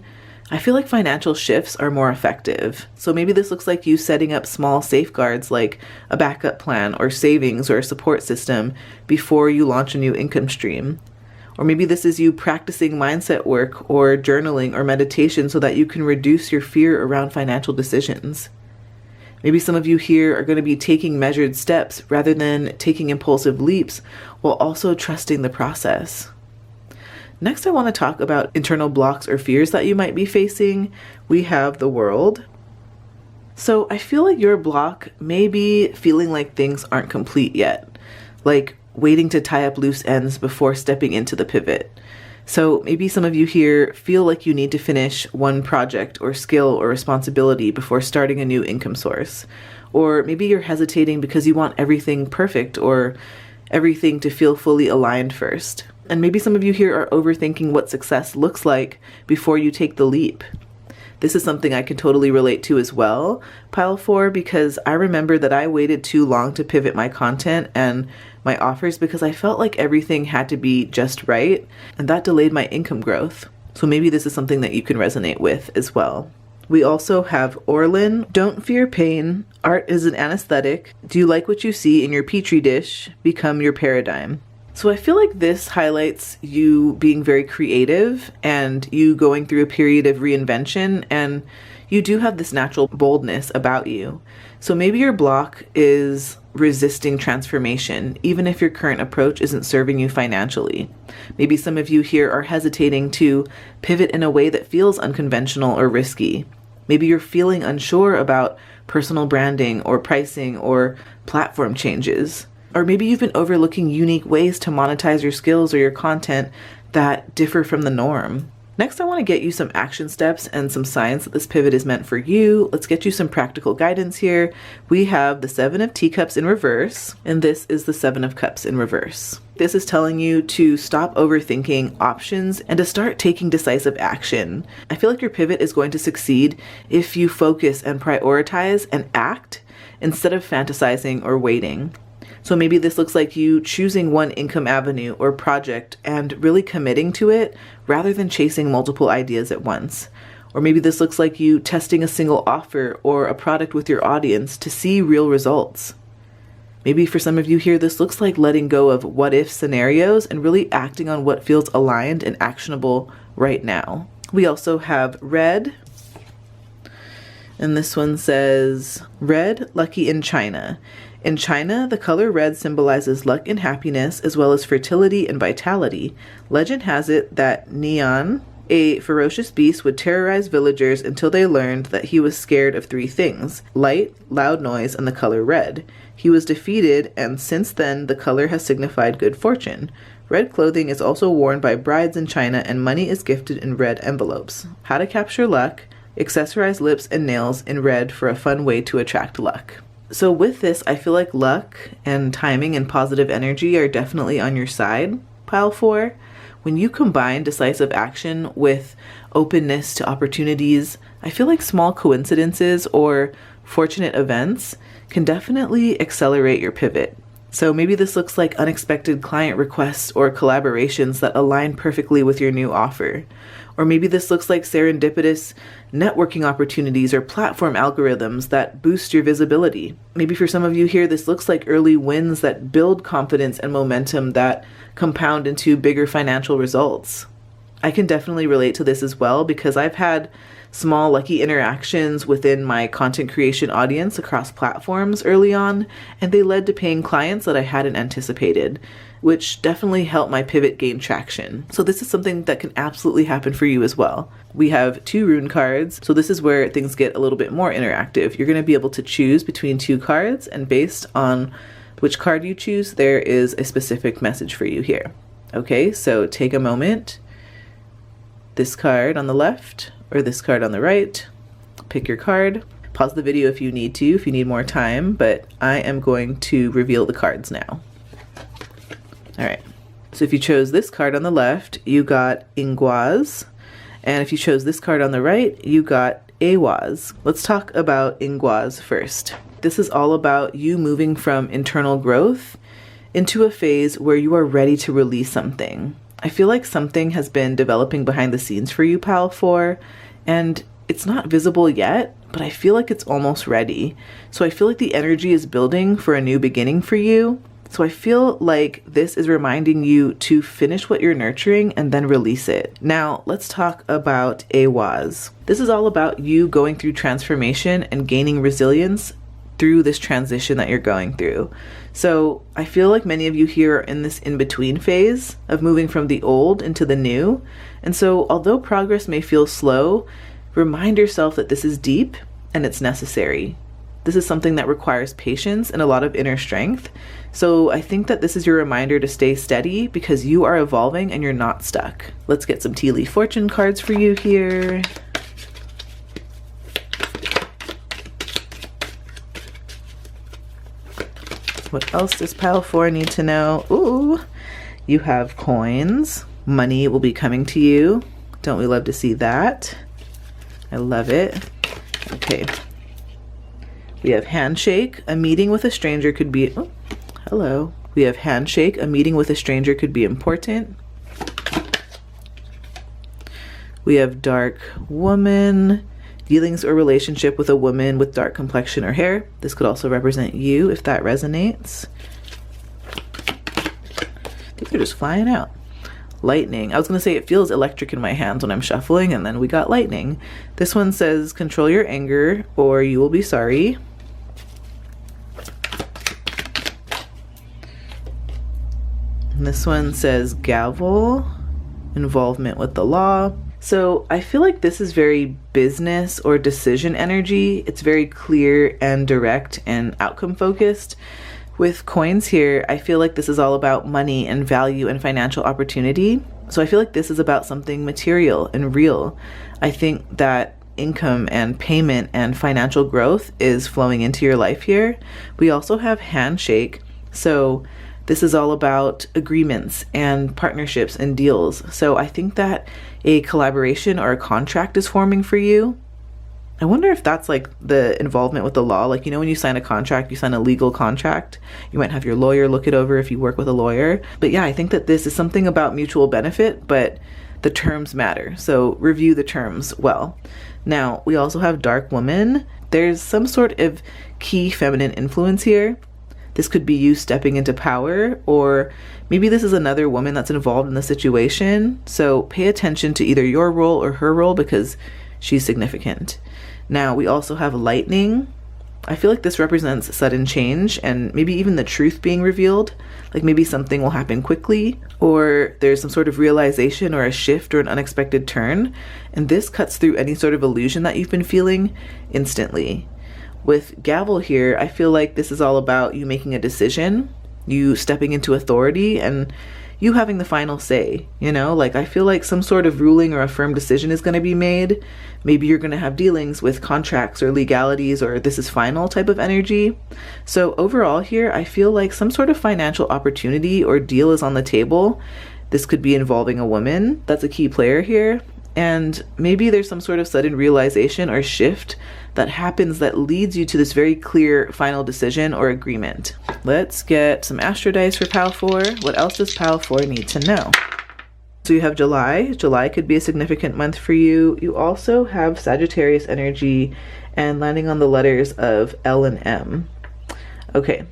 I feel like financial shifts are more effective. So maybe this looks like you setting up small safeguards like a backup plan or savings or a support system before you launch a new income stream. Or maybe this is you practicing mindset work or journaling or meditation so that you can reduce your fear around financial decisions. Maybe some of you here are going to be taking measured steps rather than taking impulsive leaps while also trusting the process. Next, I want to talk about internal blocks or fears that you might be facing. We have the World. So I feel like your block may be feeling like things aren't complete yet, like waiting to tie up loose ends before stepping into the pivot. So maybe some of you here feel like you need to finish one project or skill or responsibility before starting a new income source. Or maybe you're hesitating because you want everything perfect or everything to feel fully aligned first. And maybe some of you here are overthinking what success looks like before you take the leap. This is something I can totally relate to as well, pile 4, because I remember that I waited too long to pivot my content and my offers because I felt like everything had to be just right, and that delayed my income growth. So maybe this is something that you can resonate with as well. We also have Orlin. Don't fear pain. Art is an anesthetic. Do you like what you see in your petri dish? Become your paradigm. So I feel like this highlights you being very creative and you going through a period of reinvention, and you do have this natural boldness about you. So maybe your block is resisting transformation, even if your current approach isn't serving you financially. Maybe some of you here are hesitating to pivot in a way that feels unconventional or risky. Maybe you're feeling unsure about personal branding or pricing or platform changes. Or maybe you've been overlooking unique ways to monetize your skills or your content that differ from the norm. Next, I want to get you some action steps and some signs that this pivot is meant for you. Let's get you some practical guidance here. We have the 7 of Teacups in reverse, and this is the 7 of Cups in reverse. This is telling you to stop overthinking options and to start taking decisive action. I feel like your pivot is going to succeed if you focus and prioritize and act instead of fantasizing or waiting. So maybe this looks like you choosing one income avenue or project and really committing to it rather than chasing multiple ideas at once. Or maybe this looks like you testing a single offer or a product with your audience to see real results. Maybe for some of you here, this looks like letting go of what-if scenarios and really acting on what feels aligned and actionable right now. We also have Red. And this one says, Red, lucky in China. In China, the color red symbolizes luck and happiness, as well as fertility and vitality. Legend has it that Neon, a ferocious beast, would terrorize villagers until they learned that he was scared of 3 things: light, loud noise, and the color red. He was defeated, and since then, the color has signified good fortune. Red clothing is also worn by brides in China, and money is gifted in red envelopes. How to capture luck: accessorize lips and nails in red for a fun way to attract luck. So with this, I feel like luck and timing and positive energy are definitely on your side, pile 4. When you combine decisive action with openness to opportunities, I feel like small coincidences or fortunate events can definitely accelerate your pivot. So maybe this looks like unexpected client requests or collaborations that align perfectly with your new offer. Or maybe this looks like serendipitous networking opportunities or platform algorithms that boost your visibility. Maybe for some of you here, this looks like early wins that build confidence and momentum that compound into bigger financial results. I can definitely relate to this as well because I've had small lucky interactions within my content creation audience across platforms early on, and they led to paying clients that I hadn't anticipated, which definitely helped my pivot gain traction. So this is something that can absolutely happen for you as well. We have 2 rune cards, so this is where things get a little bit more interactive. You're going to be able to choose between 2 cards, and based on which card you choose, there is a specific message for you here. Okay, so take a moment. This card on the left or this card on the right. Pick your card. Pause the video if you need to, if you need more time, but I am going to reveal the cards now. All right, so if you chose this card on the left, you got Ingwaz, and if you chose this card on the right, you got Awaz. Let's talk about Ingwaz first. This is all about you moving from internal growth into a phase where you are ready to release something. I feel like something has been developing behind the scenes for you, Pal 4, and it's not visible yet, but I feel like it's almost ready. So I feel like the energy is building for a new beginning for you. So I feel like this is reminding you to finish what you're nurturing and then release it. Now, let's talk about Awaz. This is all about you going through transformation and gaining resilience through this transition that you're going through. So I feel like many of you here are in this in-between phase of moving from the old into the new. And so although progress may feel slow, remind yourself that this is deep and it's necessary. This is something that requires patience and a lot of inner strength. So I think that this is your reminder to stay steady because you are evolving and you're not stuck. Let's get some tea leaf fortune cards for you here. What else does Pile 4 need to know? Ooh, you have coins. Money will be coming to you. Don't we love to see that? I love it. Okay. We have handshake. A meeting with a stranger could be... Oh, hello. We have handshake. A meeting with a stranger could be important. We have dark woman. Dealings or relationship with a woman with dark complexion or hair. This could also represent you if that resonates. These are just flying out. Lightning. I was going to say it feels electric in my hands when I'm shuffling, and then we got lightning. This one says control your anger or you will be sorry. And this one says gavel, involvement with the law. So I feel like this is very business or decision energy. It's very clear and direct and outcome focused. With coins here, I feel like this is all about money and value and financial opportunity. So I feel like this is about something material and real. I think that income and payment and financial growth is flowing into your life here. We also have handshake. So this is all about agreements and partnerships and deals. So I think that a collaboration or a contract is forming for you. I wonder if that's like the involvement with the law. Like, you know, when you sign a contract, you sign a legal contract. You might have your lawyer look it over if you work with a lawyer. But yeah, I think that this is something about mutual benefit, but the terms matter. So review the terms well. Now, we also have dark woman. There's some sort of key feminine influence here. This could be you stepping into power, or maybe this is another woman that's involved in the situation. So pay attention to either your role or her role because she's significant. Now, we also have lightning. I feel like this represents sudden change and maybe even the truth being revealed. Like maybe something will happen quickly, or there's some sort of realization or a shift or an unexpected turn. And this cuts through any sort of illusion that you've been feeling instantly. With gavel here, I feel like this is all about you making a decision, you stepping into authority, and you having the final say. You know, like I feel like some sort of ruling or a firm decision is going to be made. Maybe you're going to have dealings with contracts or legalities or this is final type of energy. So overall here, I feel like some sort of financial opportunity or deal is on the table. This could be involving a woman. That's a key player here. And maybe there's some sort of sudden realization or shift that happens that leads you to this very clear final decision or agreement. Let's get some astro dice for Pal 4. What else does Pal 4 need to know? So you have July. July could be a significant month for you. You also have Sagittarius energy and landing on the letters of L and M. Okay,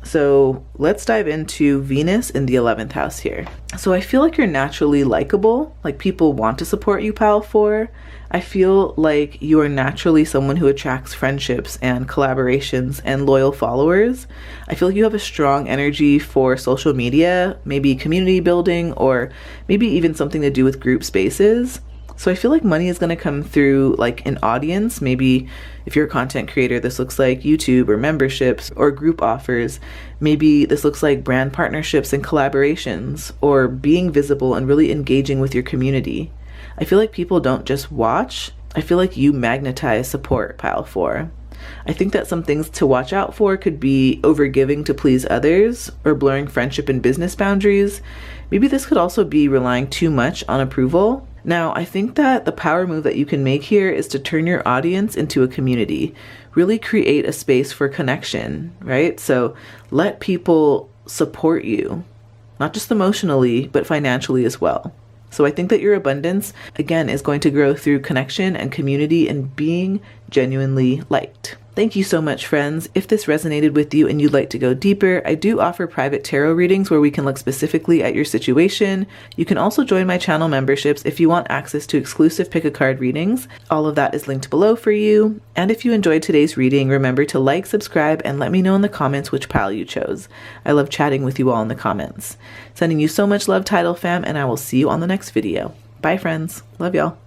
So let's dive into Venus in the 11th house here. So I feel like you're naturally likable, like people want to support you, pile 4. I feel like you are naturally someone who attracts friendships and collaborations and loyal followers. I feel like you have a strong energy for social media, maybe community building, or maybe even something to do with group spaces. So I feel like money is going to come through like an audience. Maybe if you're a content creator, this looks like YouTube or memberships or group offers. Maybe this looks like brand partnerships and collaborations, or being visible and really engaging with your community. I feel like people don't just watch. I feel like you magnetize support, pile 4. I think that some things to watch out for could be overgiving to please others or blurring friendship and business boundaries. Maybe this could also be relying too much on approval. Now, I think that the power move that you can make here is to turn your audience into a community, really create a space for connection, right? So let people support you, not just emotionally, but financially as well. So I think that your abundance, again, is going to grow through connection and community and being genuinely liked. Thank you so much, friends. If this resonated with you and you'd like to go deeper, I do offer private tarot readings where we can look specifically at your situation. You can also join my channel memberships if you want access to exclusive pick a card readings. All of that is linked below for you. And if you enjoyed today's reading, remember to like, subscribe, and let me know in the comments which pile you chose. I love chatting with you all in the comments. Sending you so much love, Tidal fam, and I will see you on the next video. Bye, friends. Love y'all.